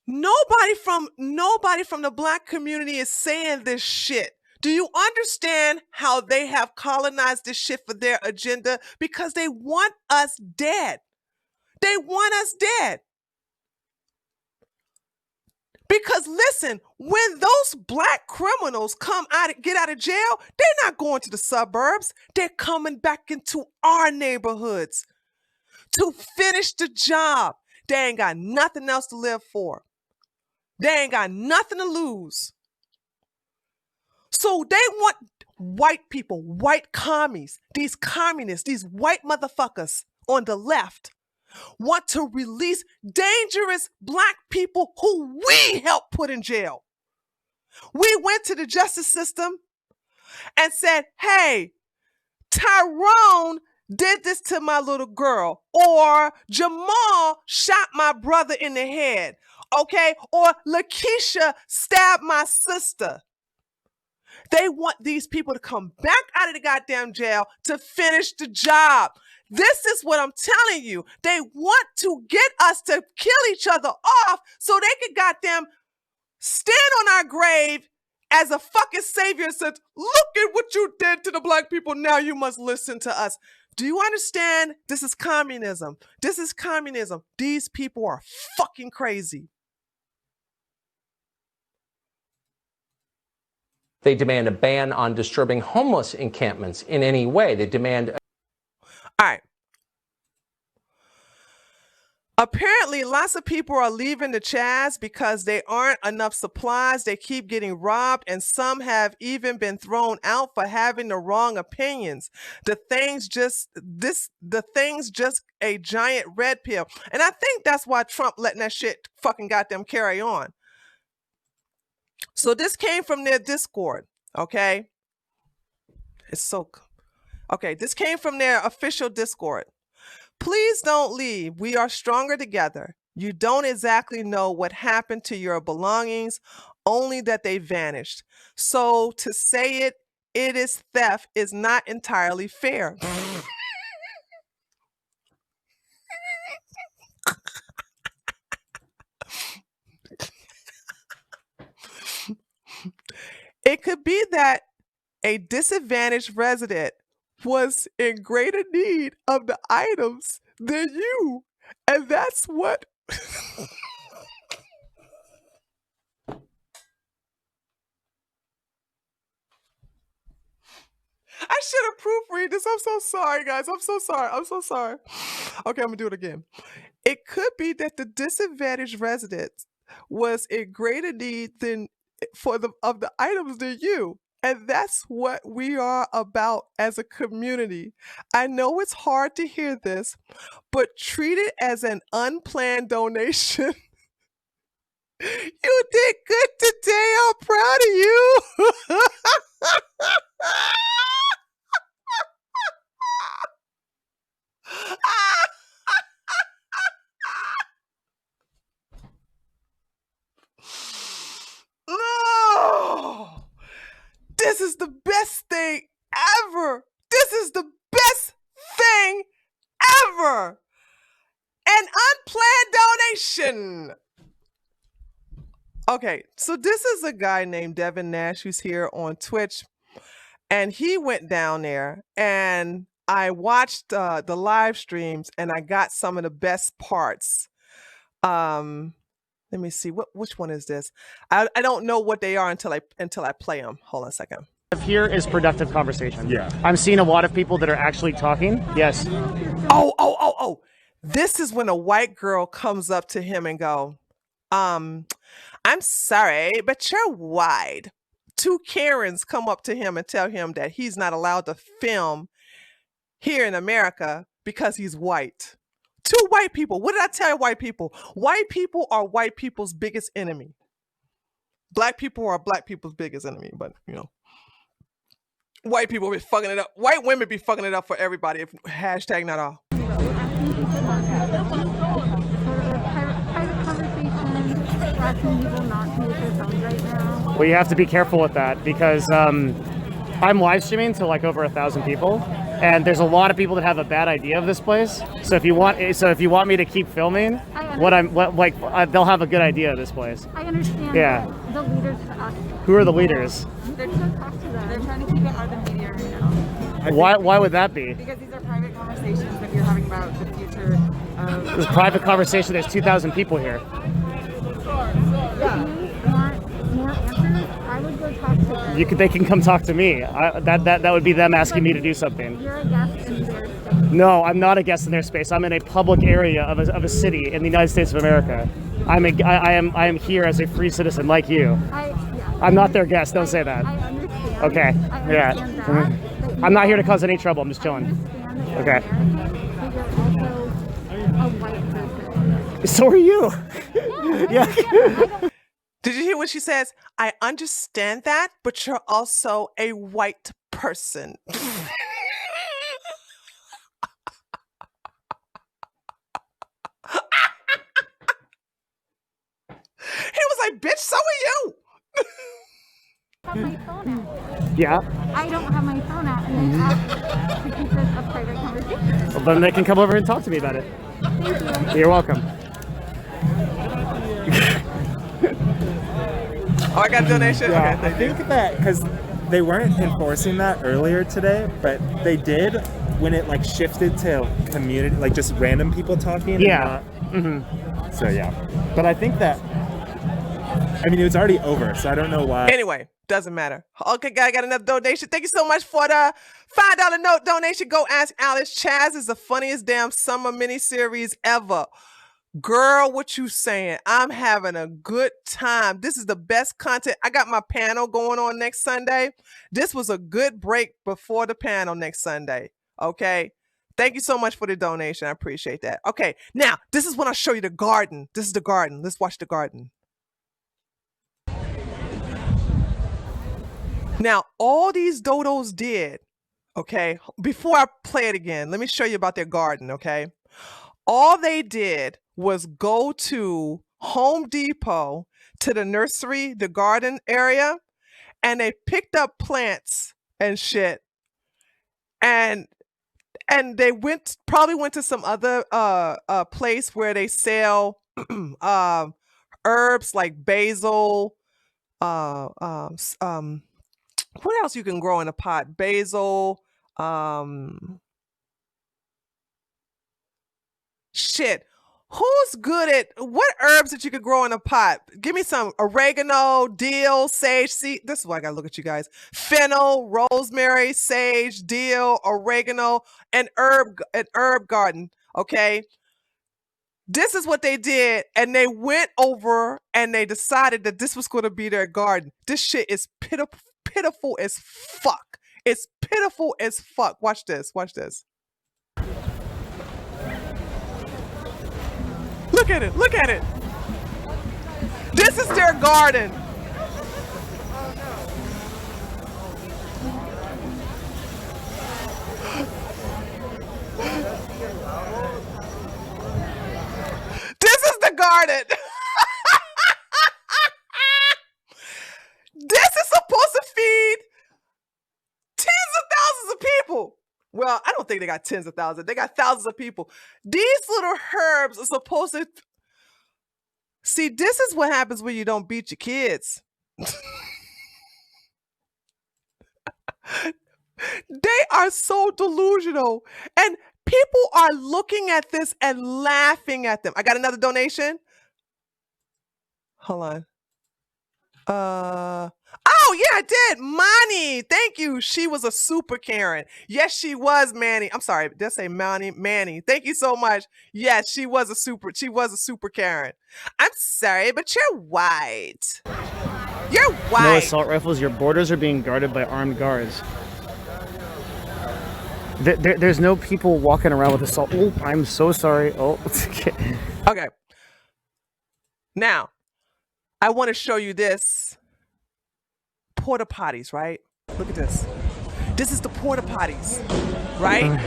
Nobody from the black community is saying this shit. Do you understand how they have colonized this shit for their agenda? Because they want us dead. They want us dead. Because listen, when those black criminals get out of jail, they're not going to the suburbs. They're coming back into our neighborhoods to finish the job. They ain't got nothing else to live for. They ain't got nothing to lose. So they want white people, white commies, these communists, these white motherfuckers on the left want to release dangerous black people who we helped put in jail. We went to the justice system and said, hey, Tyrone did this to my little girl, or Jamal shot my brother in the head, okay? Or Lakeisha stabbed my sister. They want these people to come back out of the goddamn jail to finish the job. This is what I'm telling you. They want to get us to kill each other off so they can goddamn stand on our grave as a fucking savior and says, look at what you did to the black people. Now you must listen to us. Do you understand? This is communism. This is communism. These people are fucking crazy. They demand a ban on disturbing homeless encampments in any way. They demand... All right. Apparently, lots of people are leaving the CHAZ because there aren't enough supplies. They keep getting robbed, and some have even been thrown out for having the wrong opinions. The thing's just a giant red pill. And I think that's why Trump letting that shit fucking goddamn carry on. So this came from their Discord, okay? This came from their official Discord. Please don't leave. We are stronger together. You don't exactly know what happened to your belongings, only that they vanished. So to say it is theft is not entirely fair. It could be that a disadvantaged resident was in greater need of the items than you. And that's what... I should have proofread this. I'm so sorry, guys. I'm so sorry. Okay, I'm gonna do it again. It could be that the disadvantaged resident was in greater need of the items than you. And that's what we are about as a community. I know it's hard to hear this, but treat it as an unplanned donation. You did good today. I'm proud of you. No! This is the Action! Okay, so this is a guy named Devin Nash who's here on Twitch, and he went down there, and I watched the live streams, and I got some of the best parts. Let me see, which one is this? I don't know what they are until I play them. Hold on a second. Here is productive conversation. Yeah. I'm seeing a lot of people that are actually talking. Yes. Oh. This is when a white girl comes up to him and go, I'm sorry, but you're white. Two Karens come up to him and tell him that he's not allowed to film here in America because he's white. Two white people. What did I tell you, white people? White people are white people's biggest enemy. Black people are black people's biggest enemy, but you know. White people be fucking it up. White women be fucking it up for everybody. If hashtag not all. Well, you have to be careful with that because I'm live streaming to like over 1,000 people, and there's a lot of people that have a bad idea of this place. So if you want me to keep filming, they'll have a good idea of this place. I understand. Yeah. The leaders to us. Who are the leaders? They're trying to talk to them. They're trying to keep it out of the media right now. Why would that be? Because these are private conversations that you're having about the future of... This is a private conversation. There's 2,000 people here. Yeah. If you want more answers, I would go talk to them. They can come talk to me. That would be them asking me to do something. You're a guest in their space. No, I'm not a guest in their space. I'm in a public area of a city in the United States of America. I am here as a free citizen like you. I'm not their guest. Don't say that. I understand. Okay. I understand that, I'm not here to cause any trouble. I'm just chilling. Okay. But you're also a white person. So are you. Yeah. Did you hear what she says? I understand that, but you're also a white person. He was like, bitch, so are you. I have my phone out. Yeah. I don't have my phone out, and they asked to keep this a private conversation. Well, then they can come over and talk to me about it. Thank you. You're welcome. Oh, I got a donation? Yeah, Okay, I think that because they weren't enforcing that earlier today, but they did when it like shifted to community, like just random people talking. Yeah. So yeah, but I think that, I mean, it was already over, so I don't know why. Anyway, doesn't matter. Okay, guy, got another donation. Thank you so much for the $5 note donation. Go ask Alice. CHAZ is the funniest damn summer miniseries ever. Girl, what you saying? I'm having a good time. This is the best content. I got my panel going on next Sunday. This was a good break before the panel next Sunday. Okay. Thank you so much for the donation. I appreciate that. Okay. Now, this is when I show you the garden. This is the garden. Let's watch the garden. Now, all these dodos did, okay, before I play it again, let me show you about their garden, okay? All they did was go to Home Depot, to the nursery, the garden area, and they picked up plants and shit. And they probably went to some other place where they sell herbs like basil, what else you can grow in a pot? Basil, shit. Who's good at what herbs that you could grow in a pot? Give me some oregano, dill, sage. See, this is why I gotta look at you guys. Fennel, rosemary, sage, dill, oregano, and herb garden. Okay. This is what they did, and they went over and they decided that this was going to be their garden. This shit is pitiful as fuck. It's pitiful as fuck. Watch this. Watch this. Look at it. Look at it. This is their garden. This is the garden. This is supposed to feed tens of thousands of people. Well, I don't think they got tens of thousands. They got thousands of people. These little herbs are supposed to... See, this is what happens when you don't beat your kids. They are so delusional. And people are looking at this and laughing at them. I got another donation. Hold on. Oh yeah, I did. Manny, thank you. She was a super Karen. Yes, she was, Manny. I'm sorry, did I say Manny? Thank you so much. Yes, she was a super Karen. I'm sorry, but you're white. You're white. No assault rifles. Your borders are being guarded by armed guards. There's no people walking around with assault. Oh, I'm so sorry. Oh, okay. Now, I want to show you this. Porta potties, right? Look at this. This is the porta potties, right?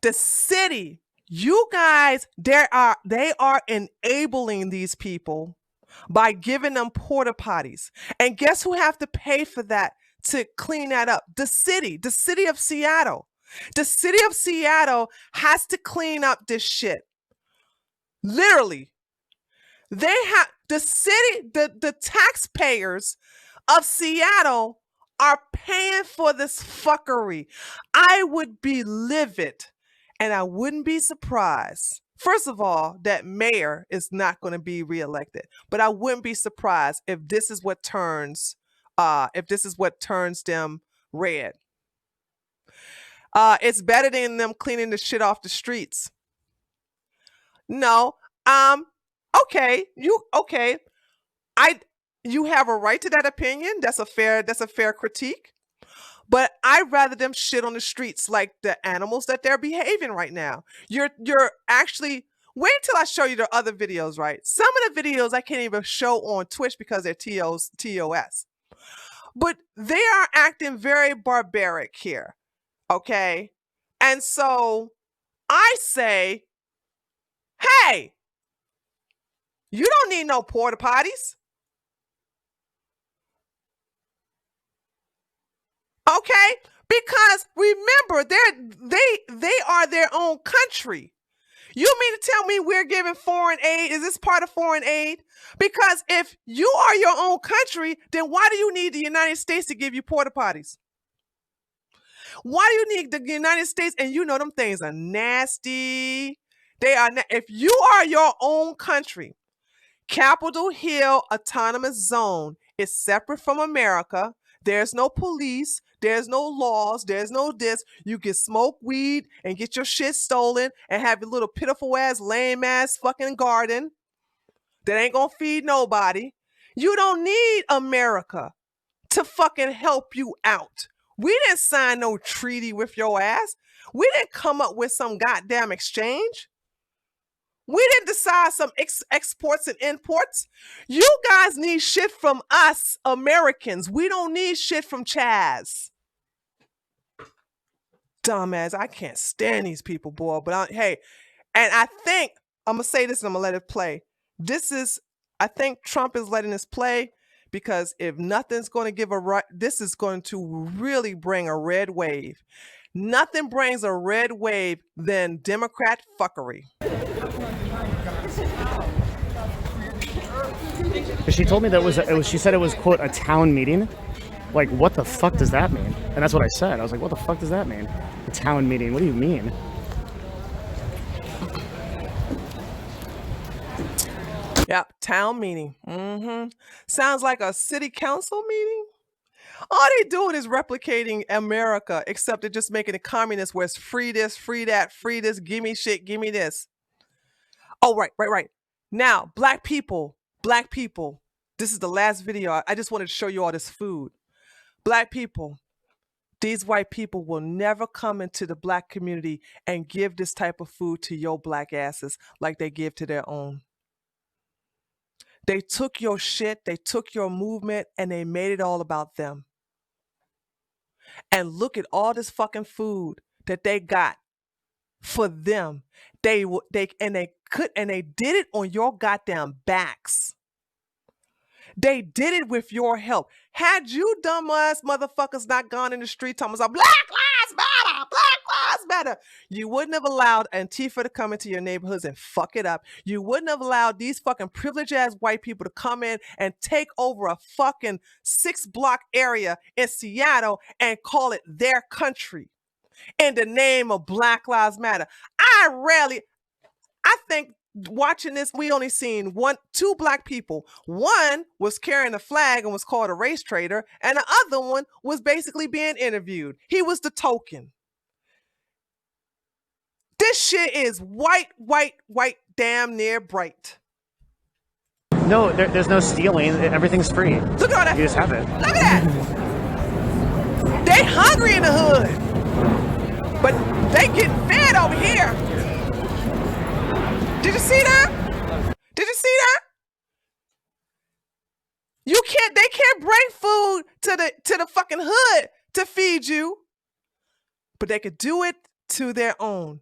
The city, you guys, they are enabling these people by giving them porta potties. And guess who have to pay for that to clean that up? The city of Seattle. The city of Seattle has to clean up this shit. Literally. They have the city, the taxpayers of Seattle are paying for this fuckery. I would be livid and I wouldn't be surprised. First of all, that mayor is not going to be reelected, but I wouldn't be surprised if this is what turns them red. It's better than them cleaning the shit off the streets. No, okay, you have a right to that opinion. That's a fair critique. But I'd rather them shit on the streets like the animals that they're behaving right now. You're actually, wait until I show you the other videos, right? Some of the videos I can't even show on Twitch because they're TOS. But they are acting very barbaric here. Okay? And so I say, hey, you don't need no porta potties. Okay? Because remember, they are their own country. You mean to tell me we're giving foreign aid? Is this part of foreign aid? Because if you are your own country, then why do you need the United States to give you porta potties? Why do you need the United States? And you know them things are nasty. They are. If you are your own country, Capitol Hill Autonomous Zone is separate from America. There's no police. There's no laws. There's no this. You can smoke weed and get your shit stolen and have your little pitiful ass, lame ass fucking garden that ain't gonna feed nobody. You don't need America to fucking help you out. We didn't sign no treaty with your ass. We didn't come up with some goddamn exchange. We didn't decide some exports and imports. You guys need shit from us, Americans. We don't need shit from CHAZ. Dumbass, I can't stand these people, boy. But hey, and I think, I'm going to say this and I'm going to let it play. I think Trump is letting this play because if nothing's going to give a right, this is going to really bring a red wave. Nothing brings a red wave than Democrat fuckery. She told me that she said it was, quote, a town meeting. Like, what the fuck does that mean? And that's what I said. I was like, what the fuck does that mean? A town meeting? What do you mean? Yep, town meeting. Sounds like a city council meeting. All they doing is replicating America, except they're just making it communist where it's free this, free that, free this, give me shit, give me this. Oh, right. Now, black people. This is the last video. I just wanted to show you all this food. Black people, these white people will never come into the black community and give this type of food to your black asses like they give to their own. They took your shit, they took your movement, and they made it all about them. And look at all this fucking food that they got for them. They did it on your goddamn backs. They did it with your help. Had you dumb ass motherfuckers not gone in the street talking about Black Lives Matter, Black Lives Matter. You wouldn't have allowed Antifa to come into your neighborhoods and fuck it up. You wouldn't have allowed these fucking privileged ass white people to come in and take over a fucking 6-block area in Seattle and call it their country in the name of Black Lives Matter. I think watching this, we only seen two black people. One was carrying a flag and was called a race traitor, and the other one was basically being interviewed. He was the token. This shit is white, damn near bright. No, there's no stealing. Everything's free. Look at all that. You just have it. Look at that. They hungry in the hood, but they getting fed over here. Did you see that? Did you see that? They can't bring food to the fucking hood to feed you, but they could do it to their own.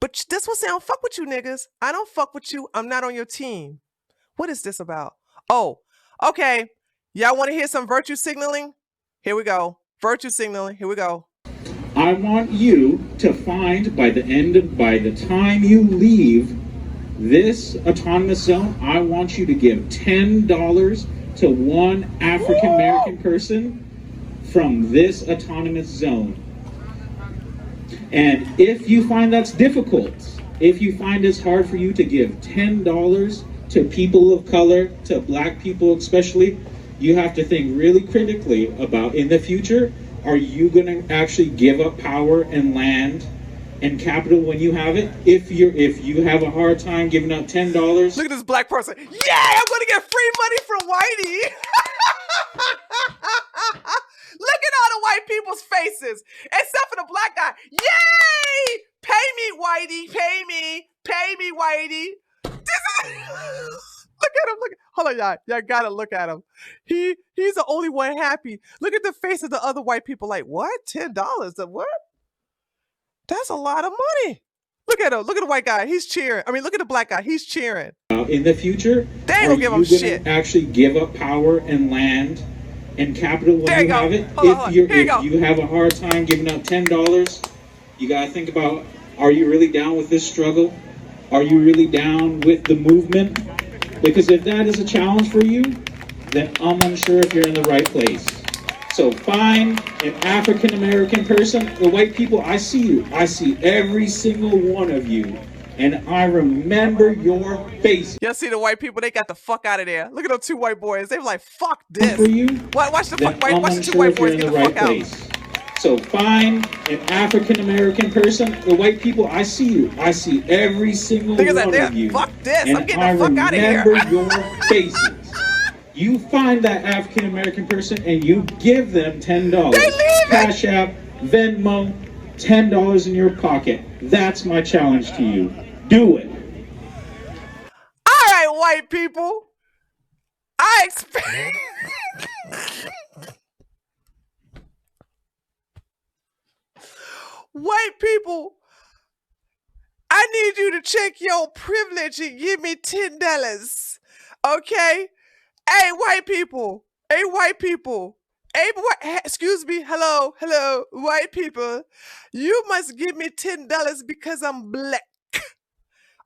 But this will say, I don't fuck with you niggas. I don't fuck with you. I'm not on your team. What is this about? Oh, okay. Y'all want to hear some virtue signaling? Here we go. Virtue signaling. Here we go. I want you to find by the time you leave this autonomous zone, I want you to give $10 to one African American person from this autonomous zone. And if you find that's difficult, if you find it's hard for you to give $10 to people of color, to black people especially, you have to think really critically about in the future, are you going to actually give up power and land and capital when you have it? If you have a hard time giving up $10. Look at this black person. Yeah, I'm going to get free money from Whitey. Look at all the white people's faces, except for the black guy. Yay! Pay me, Whitey. Pay me, Whitey. Look at him. Hold on, y'all. Y'all gotta look at him. He's the only one happy. Look at the face of the other white people. Like, what? $10? What? That's a lot of money. Look at him. Look at the white guy. He's cheering. I mean, look at the black guy. He's cheering. In the future, they ain't gonna give him shit. Actually give up power and land and capital when you have it. If you have a hard time giving up $10, you gotta think about, are you really down with this struggle? Are you really down with the movement? Because if that is a challenge for you, then I'm unsure if you're in the right place. So find an African American person. The white people, I see you. I see every single one of you. And I remember your face. Y'all see the white people? They got the fuck out of there. Look at those two white boys. They were like, fuck this. For you, watch the two white boys get the fuck out. So find an African American person. The white people, I see you. I see every single one of you. Fuck this. And I'm getting the fuck out of here. I remember your faces. You find that African American person and you give them $10. Cash App, Venmo, $10 in your pocket. That's my challenge to you. Do it. All right, white people. I expect. White people, I need you to check your privilege and give me $10. Okay? Hey, white people. Hey, white people. Hey, excuse me. Hello, white people. You must give me $10 because I'm black.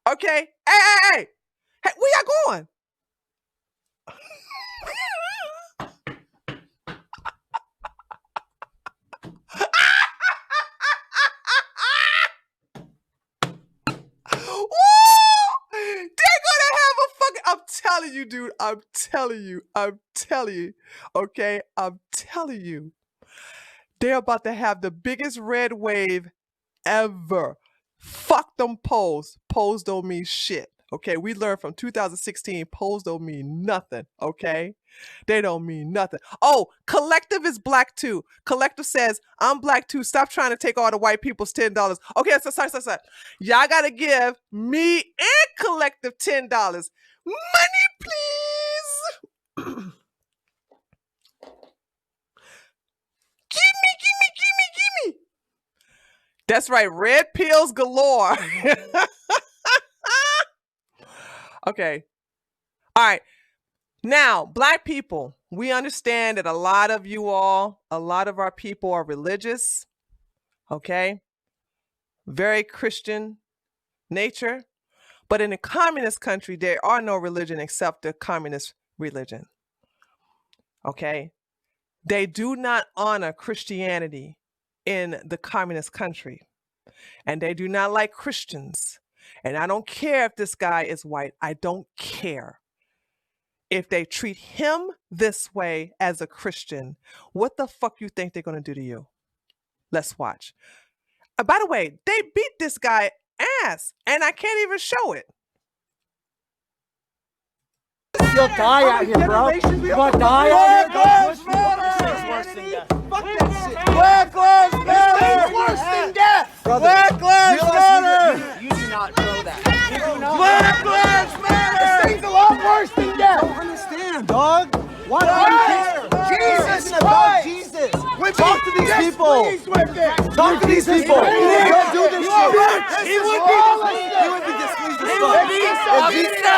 Okay? Hey, where y'all going? I'm telling you, dude. I'm telling you. Okay? I'm telling you. They're about to have the biggest red wave ever. Fuck them polls. Polls don't mean shit. Okay? We learned from 2016, polls don't mean nothing. Okay? They don't mean nothing. Oh, Collective is black too. Collective says, I'm black too. Stop trying to take all the white people's $10. Okay, so sorry. Y'all gotta give me and Collective $10. Money, please. Give me. That's right. Red pills galore. Okay. All right. Now, black people, we understand that a lot of our people are religious. Okay. very Christian nature. But in a communist country, there are no religion except the communist religion. Okay? They do not honor Christianity in the communist country. And they do not like Christians. And I don't care if this guy is white. I don't care. If they treat him this way as a Christian, what the fuck you think they're going to do to you? Let's watch. By the way, they beat this guy ass, and I can't even show it. You'll die out here, bro. You'll die out here. Black Lives Matter! It's worse than death! Black Lives Matter! You do not know that. Black Lives Matter! This thing's a lot worse than death! I don't understand, dog. Why do you care? Jesus Christ! Jesus! Talk to these people! Talk to these people! Don't do this shit! He would be displeased as fuck.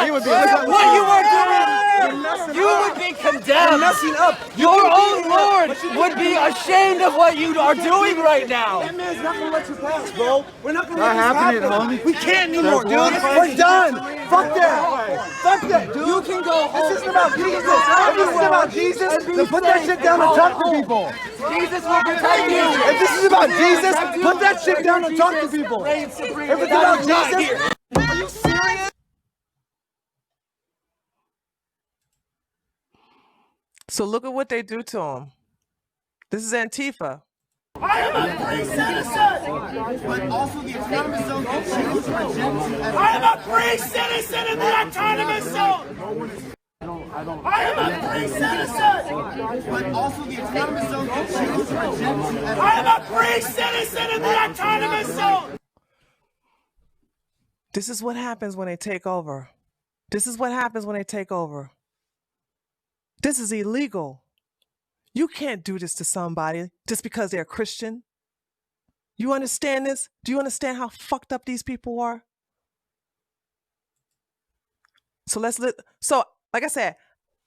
He would be. What you are doing, you would be condemned. You're messing up. Your own Lord would be ashamed of what you are doing right now. That man's not gonna let you pass, bro. We're not gonna let this happen, homie. We can't anymore, dude. We're done. Fuck that. Fuck that, dude. You can go home. This isn't about Jesus. If this is about Jesus, then put that shit down and talk to people. Jesus will protect you. If this is about Jesus, put that shit down and talk to people. If it's about Jesus, are you serious? So look at what they do to him. This is Antifa. I am a free citizen! But also the autonomous zone I am a free citizen in the autonomous zone! I am a free citizen! But also the autonomous zone I am a free citizen in the autonomous zone! This is what happens when they take over. This is what happens when they take over. This is illegal. You can't do this to somebody just because they're Christian. You understand this? Do you understand how fucked up these people are? So like I said,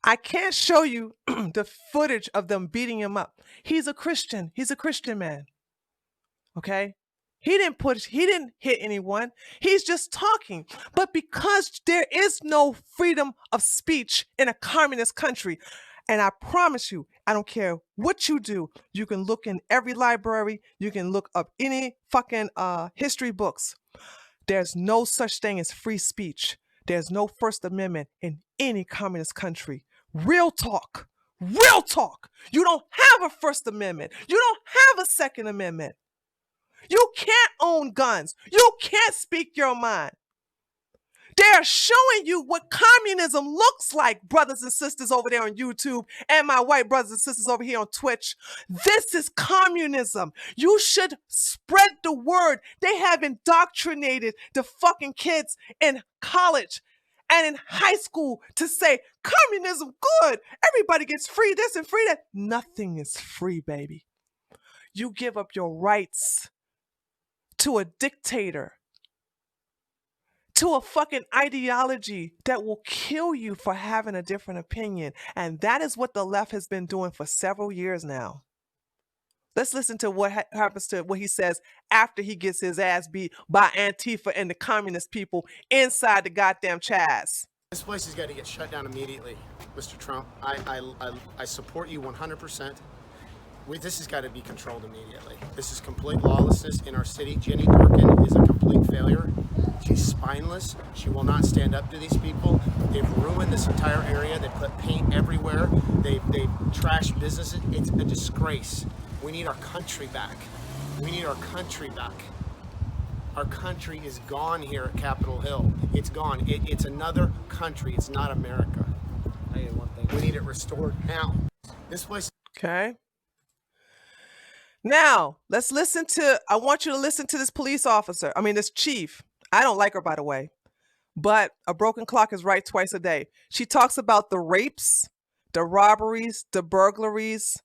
I can't show you the footage of them beating him up. He's a Christian. He's a Christian man. Okay? He didn't hit anyone. He's just talking. But because there is no freedom of speech in a communist country, and I promise you, I don't care what you do, you can look in every library, you can look up any fucking history books. There's no such thing as free speech. There's no First Amendment in any communist country. Real talk. Real talk. You don't have a First Amendment. You don't have a Second Amendment. You can't own guns. You can't speak your mind. They're showing you what communism looks like, brothers and sisters over there on YouTube and my white brothers and sisters over here on Twitch. This is communism. You should spread the word. They have indoctrinated the fucking kids in college and in high school to say, communism good. Everybody gets free this and free that. Nothing is free, baby. You give up your rights to a dictator, to a fucking ideology that will kill you for having a different opinion. And that is what the left has been doing for several years now. Let's listen to what happens to what he says after he gets his ass beat by Antifa and the communist people inside the goddamn CHAZ. This place has got to get shut down immediately, Mr. Trump. I support you 100%. This has got to be controlled immediately. This is complete lawlessness in our city. Jenny Durkin is a complete failure. She's spineless. She will not stand up to these people. They've ruined this entire area. They put paint everywhere. They've trashed businesses. It's a disgrace. We need our country back. We need our country back. Our country is gone here at Capitol Hill. It's gone. It's another country. It's not America. We need it restored now. This place. Okay. Now, let's listen to, I want you to listen to this police officer. I mean, this chief. I don't like her, by the way. But a broken clock is right twice a day. She talks about the rapes, the robberies, the burglaries,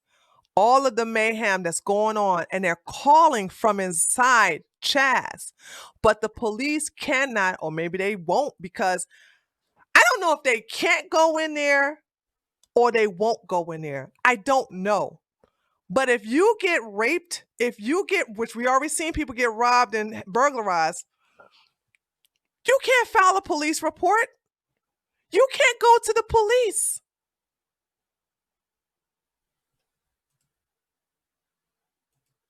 all of the mayhem that's going on. And they're calling from inside CHAZ. But the police cannot, or maybe they won't, because I don't know if they can't go in there or they won't go in there. I don't know. But if you get raped, which we already seen people get robbed and burglarized, you can't file a police report. You can't go to the police.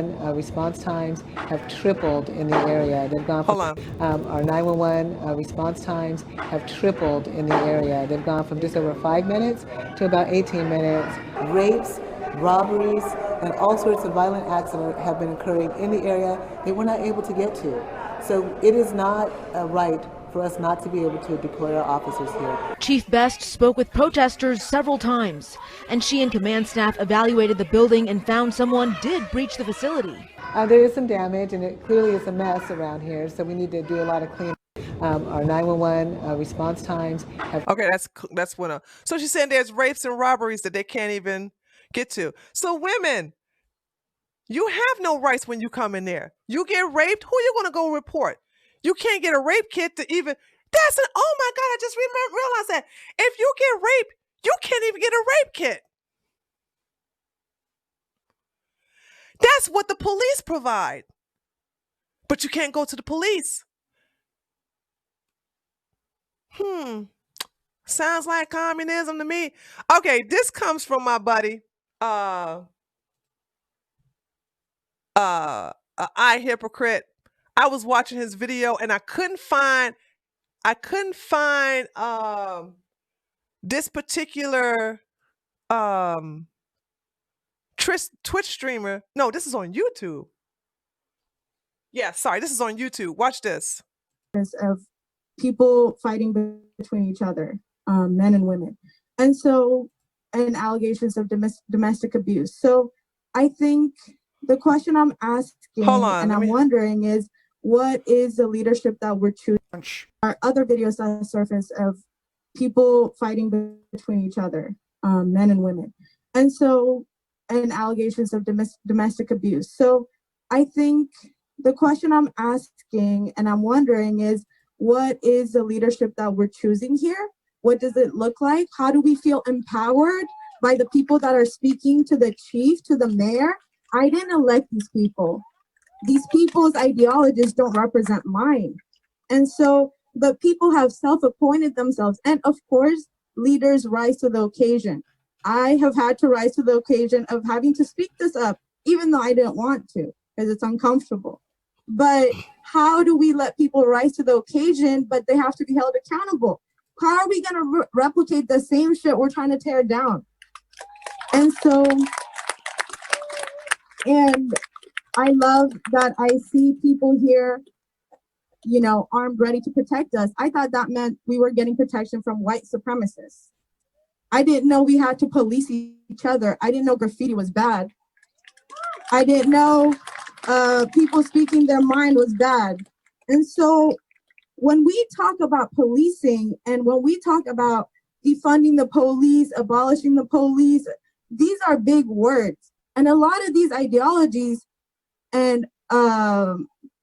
Response times have tripled in the area. They've gone from, our 911 response times have tripled in the area. They've gone from just over 5 minutes to about 18 minutes. Rapes, robberies, and all sorts of violent acts that have been occurring in the area that we're not able to get to. So it is not right for us not to be able to deploy our officers here. Chief Best spoke with protesters several times, and she and command staff evaluated the building and found someone did breach the facility. There is some damage, and it clearly is a mess around here, so we need to do a lot of cleanup. Our 911 response times have... Okay, that's one of... So she's saying there's rapes and robberies that they can't even get to. So women, you have no rights when you come in there. You get raped, who are you going to go report? You can't get a rape kit to even, oh my God, I just realized that. If you get raped, you can't even get a rape kit. That's what the police provide. But you can't go to the police. Sounds like communism to me. Okay, this comes from my buddy, I Hypocrite. I was watching his video and I couldn't find this particular Twitch streamer. No, this is on YouTube. Yeah, sorry, this is on YouTube. Watch this. Of people fighting between each other, men and women, and allegations of domestic abuse. So I think the question I'm asking I'm wondering is, what is the leadership that we're choosing? Are other videos that surface of people fighting between each other, men and women, and allegations of domestic abuse. So I think the question I'm asking and I'm wondering is, what is the leadership that we're choosing here? What does it look like? How do we feel empowered by the people that are speaking to the chief, to the mayor? I didn't elect these people. These people's ideologies don't represent mine. And but people have self-appointed themselves. And of course, leaders rise to the occasion. I have had to rise to the occasion of having to speak this up, even though I didn't want to, because it's uncomfortable. But how do we let people rise to the occasion, but they have to be held accountable? How are we going to replicate the same shit we're trying to tear down? And I love that I see people here, armed, ready to protect us. I thought that meant we were getting protection from white supremacists. I didn't know we had to police each other. I didn't know graffiti was bad. I didn't know people speaking their mind was bad. And so when we talk about policing and when we talk about defunding the police, abolishing the police, these are big words. And a lot of these ideologies and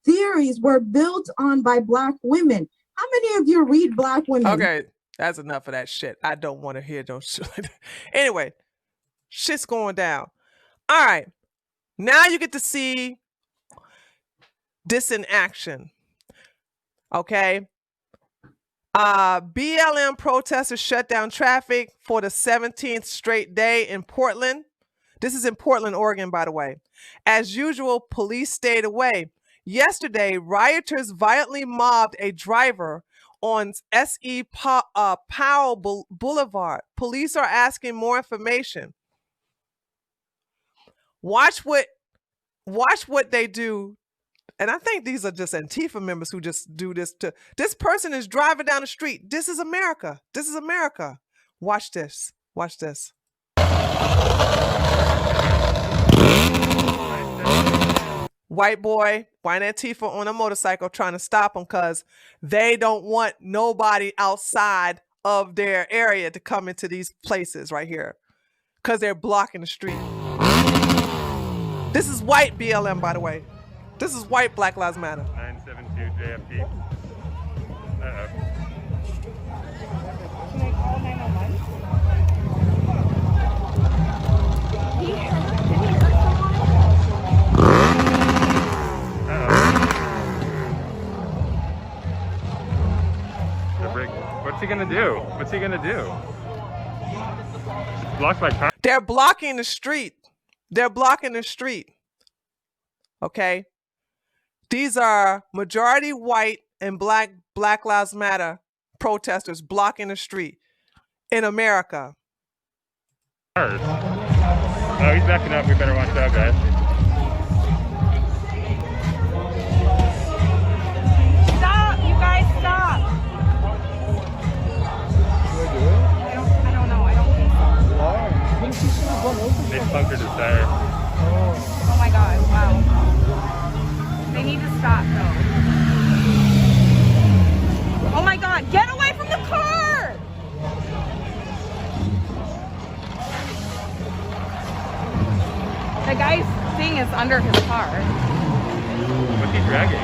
theories were built on by Black women. How many of you read Black women? Okay, that's enough of that shit. I don't want to hear those shit. Anyway, shit's going down. All right, now you get to see this in action. Okay. BLM protesters shut down traffic for the 17th straight day in Portland. This is in Portland, Oregon, by the way. As usual, police stayed away. Yesterday, rioters violently mobbed a driver on S.E. Powell Boulevard. Police are asking more information. Watch what they do. And I think these are just Antifa members who just do this to. This person is driving down the street. This is America. This is America. Watch this. Watch this. White boy, white Antifa on a motorcycle trying to stop them because they don't want nobody outside of their area to come into these places right here because they're blocking the street. This is white BLM, by the way. This is white Black Lives Matter. 972 JFP. Uh-oh. Can I call 911? Did he hurt someone? gonna do? What's he gonna do? Blocked by car. They're blocking the street. They're blocking the street. Okay? These are majority white and Black Lives Matter protesters blocking the street in America. Oh, he's backing up. We better watch out, guys. Stop, you guys, stop. I don't know. I don't think so. They punctured his tire. Oh my God, wow. They need to stop though. Oh my God, get away from the car! The guy's thing is under his car. What's he dragging?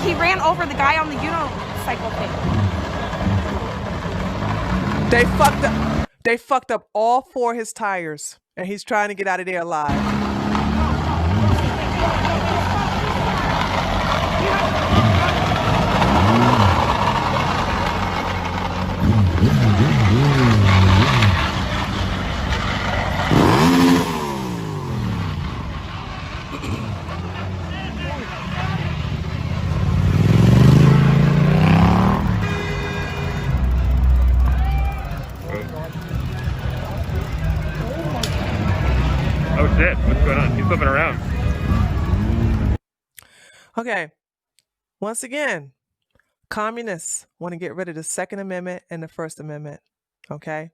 He ran over the guy on the unicycle thing. They fucked up all 4 of his tires, and he's trying to get out of there alive. Oh shit, what's going on? He's flipping around. Okay. Once again, communists want to get rid of the Second Amendment and the First Amendment. Okay.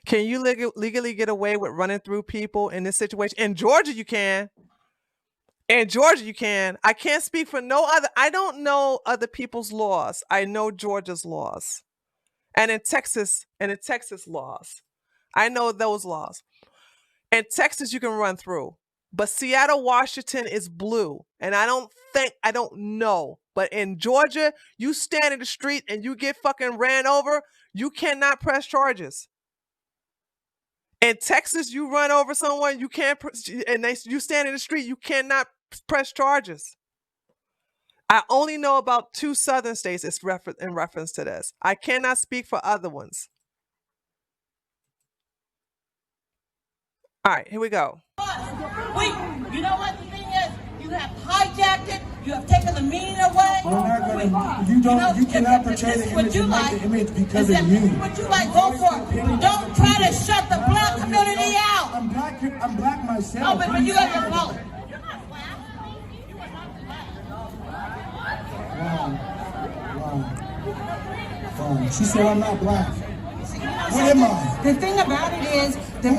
Can you legally get away with running through people in this situation? In Georgia, you can. In Georgia, you can. I can't speak for no other. I don't know other people's laws. I know Georgia's laws. And in Texas laws. I know those laws. In Texas, you can run through. But Seattle, Washington is blue. And I don't know. But in Georgia, you stand in the street and you get fucking ran over, you cannot press charges. In Texas, you run over someone, you can't, you stand in the street, you cannot press charges. I only know about 2 southern states in reference to this. I cannot speak for other ones. All right, here we go. Wait, you know what the thing is? You have hijacked it. You have taken the meaning away. You cannot portray the image and like the image because of you. What you like, go for it. Don't try to shut the black community out. I'm black myself. Oh, but you have your color. Wow. She said I'm not black. What am I? The thing about it is, the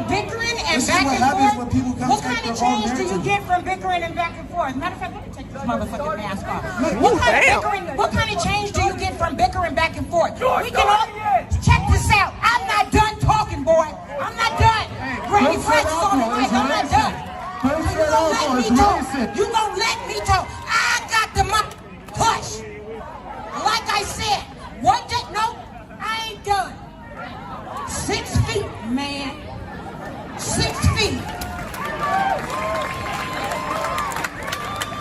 bickering and back and forth. What kind of change do you get from bickering and back and forth? Matter of fact, let me take this motherfucking mask off. What kind of change do you get from bickering back and forth? We can all check this out. I'm not done talking, boy. I'm not done. Randy Francis on the mic. I'm not done. You gonna let me talk? I got the mic. Hush. Like I said, no, I ain't done. 6 feet, man. 6 feet.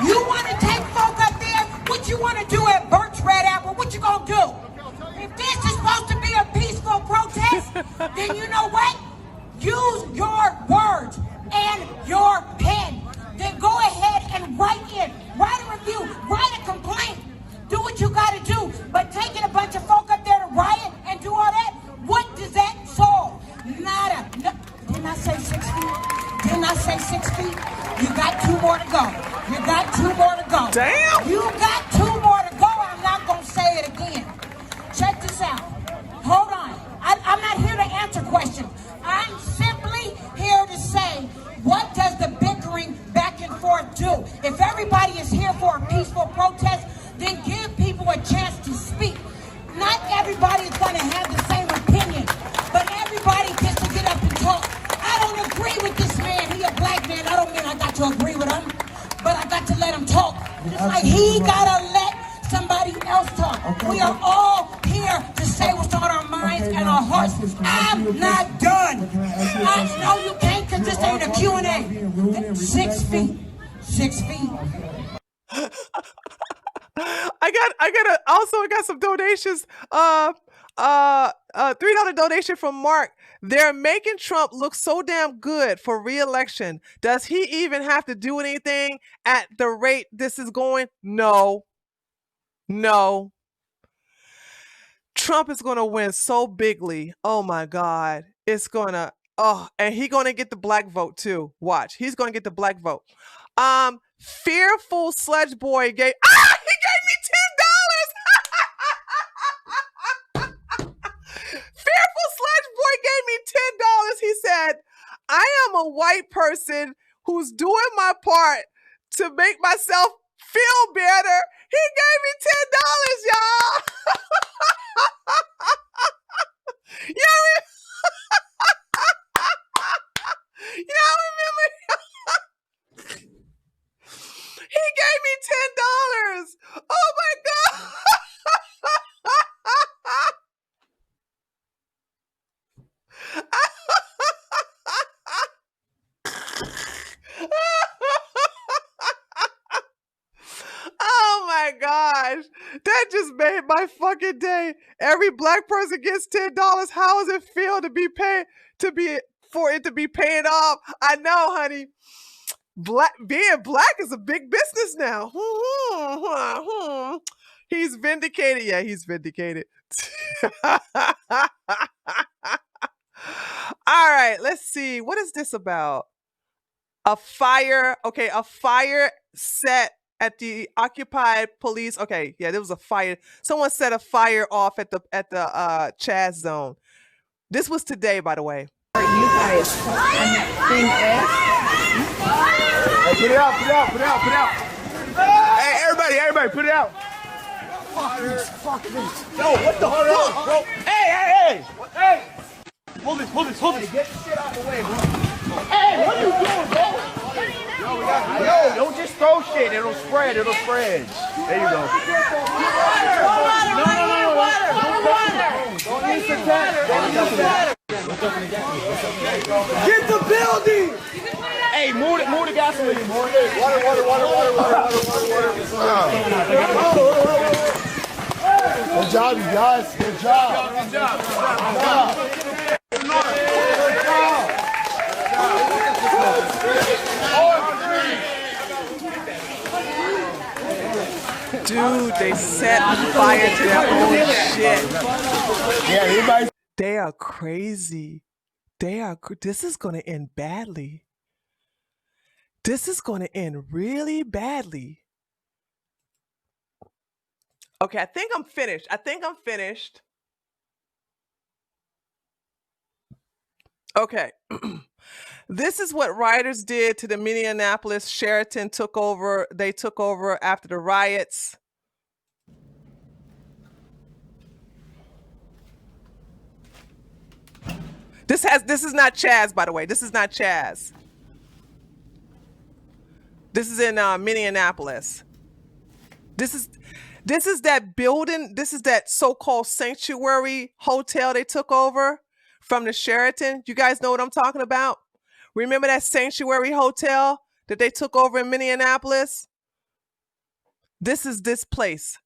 You want to take folk up there? What you want to do at Burt's Red Apple? What you gonna do? If this is supposed to be a peaceful protest, then you know what? Use your words and your pen. Then go ahead and write a review, write a complaint. Do what you gotta do, but taking a bunch of folk up there to riot and do all that, what does that solve? Nada. No. Didn't I say 6 feet? Didn't I say 6 feet? You got 2 more to go. You got 2 more to go. Damn! You got 2 more to go. I'm not gonna say it again. Check this out. Hold on. I'm not here to answer questions. I'm simply here to say, what does the bickering back and forth do? If everybody is here for a peaceful protest, then give people a chance to speak. Not everybody is going to have the same opinion, but everybody gets to get up and talk. I don't agree with this man. He a black man. I don't mean I got to agree with him, but I got to let him talk. Just like he got to let somebody else talk. Okay, we are all here to say what's on our minds and our hearts. I'm not done. I know you can't because this ain't a Q&A. 6 feet. 6 feet. I I got some donations. $3 donation from Mark. They're making Trump look so damn good for re-election. Does he even have to do anything at the rate this is going? No. Trump is gonna win so bigly. Oh my God. It's gonna, and he's gonna get the black vote too. Watch. He's gonna get the black vote. Fearful Sledge Boy gave he gave me $10. Fearful Sledge Boy gave me $10. He said, I am a white person who's doing my part to make myself feel better. He gave me $10, y'all. Y'all remember? He gave me $10. Oh my God. Oh my gosh. That just made my fucking day. Every black person gets $10. How does it feel to be paid for it to be paying off? I know, honey. Being black is a big business now. He's vindicated. Yeah, he's vindicated. All right, let's see. What is this about? A fire. Okay, a fire set at the occupied police. Okay, yeah, there was a fire. Someone set a fire off at the CHAZ zone. This was today, by the way. You guys hey, put it out. Hey, everybody, put it out. Fuck this. Yo, what the fuck, bro? Hey. Hold this. Get the shit out of the way, bro. Hey, what are you doing, bro? Yo, don't just throw shit. It'll spread. There you go. Water. Don't use the tank. Get the building! Hey, move the gasoline. Water. Good job, you guys. Good job. Dude, they set fire to their own shit. Yeah, everybody. They are crazy. This is going to end badly. This is going to end really badly. Okay, I think I'm finished. Okay. This is what rioters did to the Minneapolis Sheraton They took over after the riots. This is not CHAZ, by the way. This is not CHAZ. This is in Minneapolis. This is that building. This is that so-called sanctuary hotel they took over from the Sheraton. You guys know what I'm talking about? Remember that sanctuary hotel that they took over in Minneapolis? This is this place.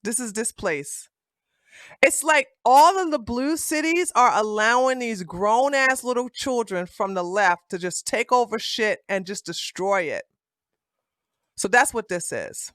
It's like all of the blue cities are allowing these grown-ass little children from the left to just take over shit and just destroy it. So that's what this is.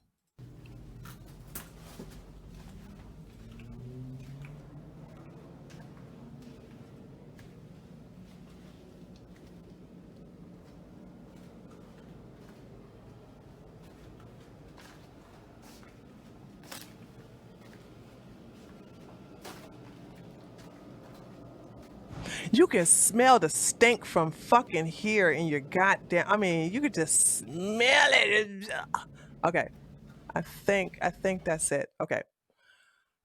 You can smell the stink from fucking here in your goddamn, I mean, you could just smell it. Okay. I think that's it. Okay.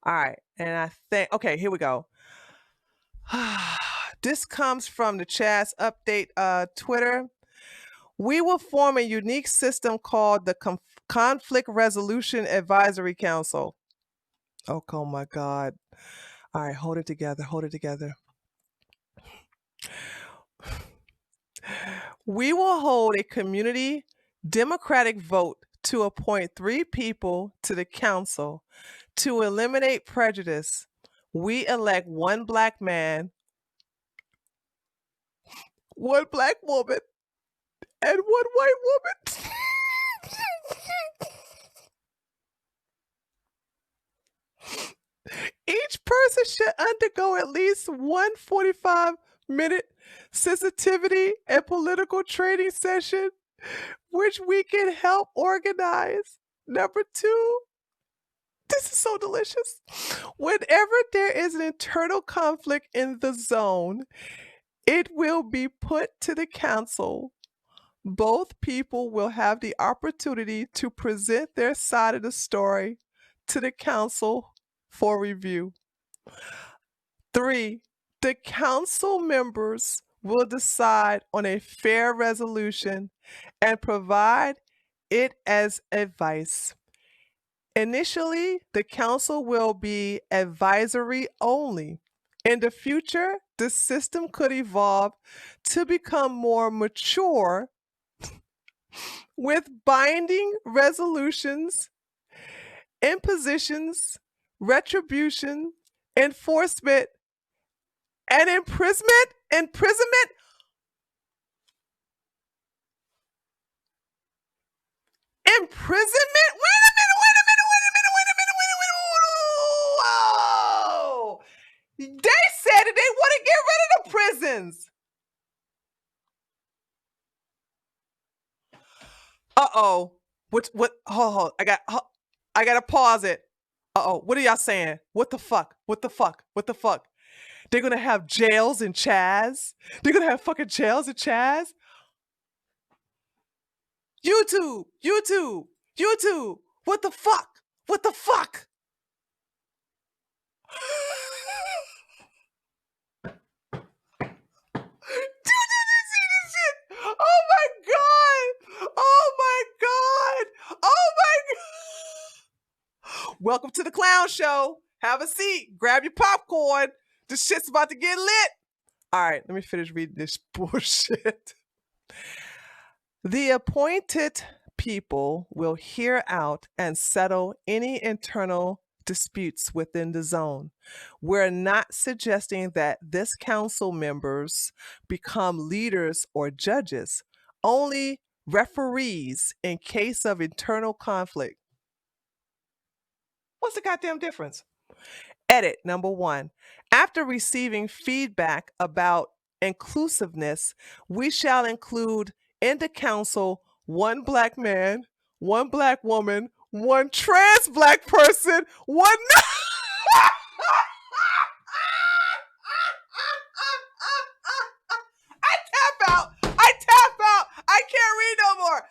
All right. And okay, here we go. This comes from the CHAZ update Twitter. We will form a unique system called the Conflict Resolution Advisory Council. Oh my God. All right, hold it together. We will hold a community democratic vote to appoint 3 people to the council. To eliminate prejudice, we elect 1 black man, 1 black woman, and 1 white woman. Each person should undergo at least 1 45-minute sensitivity and political training session, which we can help organize. Number 2, this is so delicious. Whenever there is an internal conflict in the zone, it will be put to the council. Both people will have the opportunity to present their side of the story to the council for review. 3, the council members will decide on a fair resolution and provide it as advice. Initially, the council will be advisory only. In the future, the system could evolve to become more mature with binding resolutions, impositions, retribution, enforcement, and imprisonment. Imprisonment. Wait a minute. Whoa! They said that they want to get rid of the prisons. Uh-oh. What? Hold. I gotta pause it. Uh-oh. What are y'all saying? What the fuck? They're gonna have jails in CHAZ? They're gonna have fucking jails in CHAZ? YouTube. What the fuck? Dude, did you see this shit? Oh my god! Welcome to the clown show. Have a seat. Grab your popcorn. This shit's about to get lit. All right, let me finish reading this bullshit. The appointed people will hear out and settle any internal disputes within the zone. We're not suggesting that this council members become leaders or judges, only referees in case of internal conflict. What's the goddamn difference? Edit number 1. After receiving feedback about inclusiveness, we shall include in the council 1 black man, 1 black woman, 1 trans black person, 1 I tap out. I can't read no more.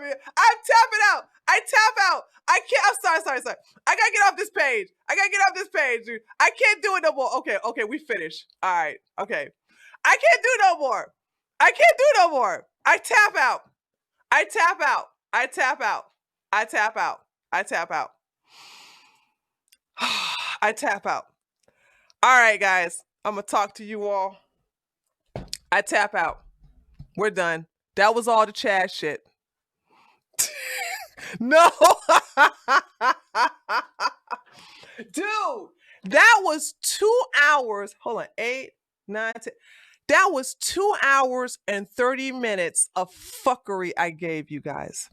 Man. I'm tapping out. I can't. I'm sorry. I gotta get off this page. Dude. I can't do it no more. Okay, we finished. All right, okay. I can't do no more. I tap out. All right, guys. I'm gonna talk to you all. I tap out. We're done. That was all the CHAZ shit. No. Dude, that was 2 hours. Hold on. 8, 9, 10. That was 2 hours and 30 minutes of fuckery I gave you guys.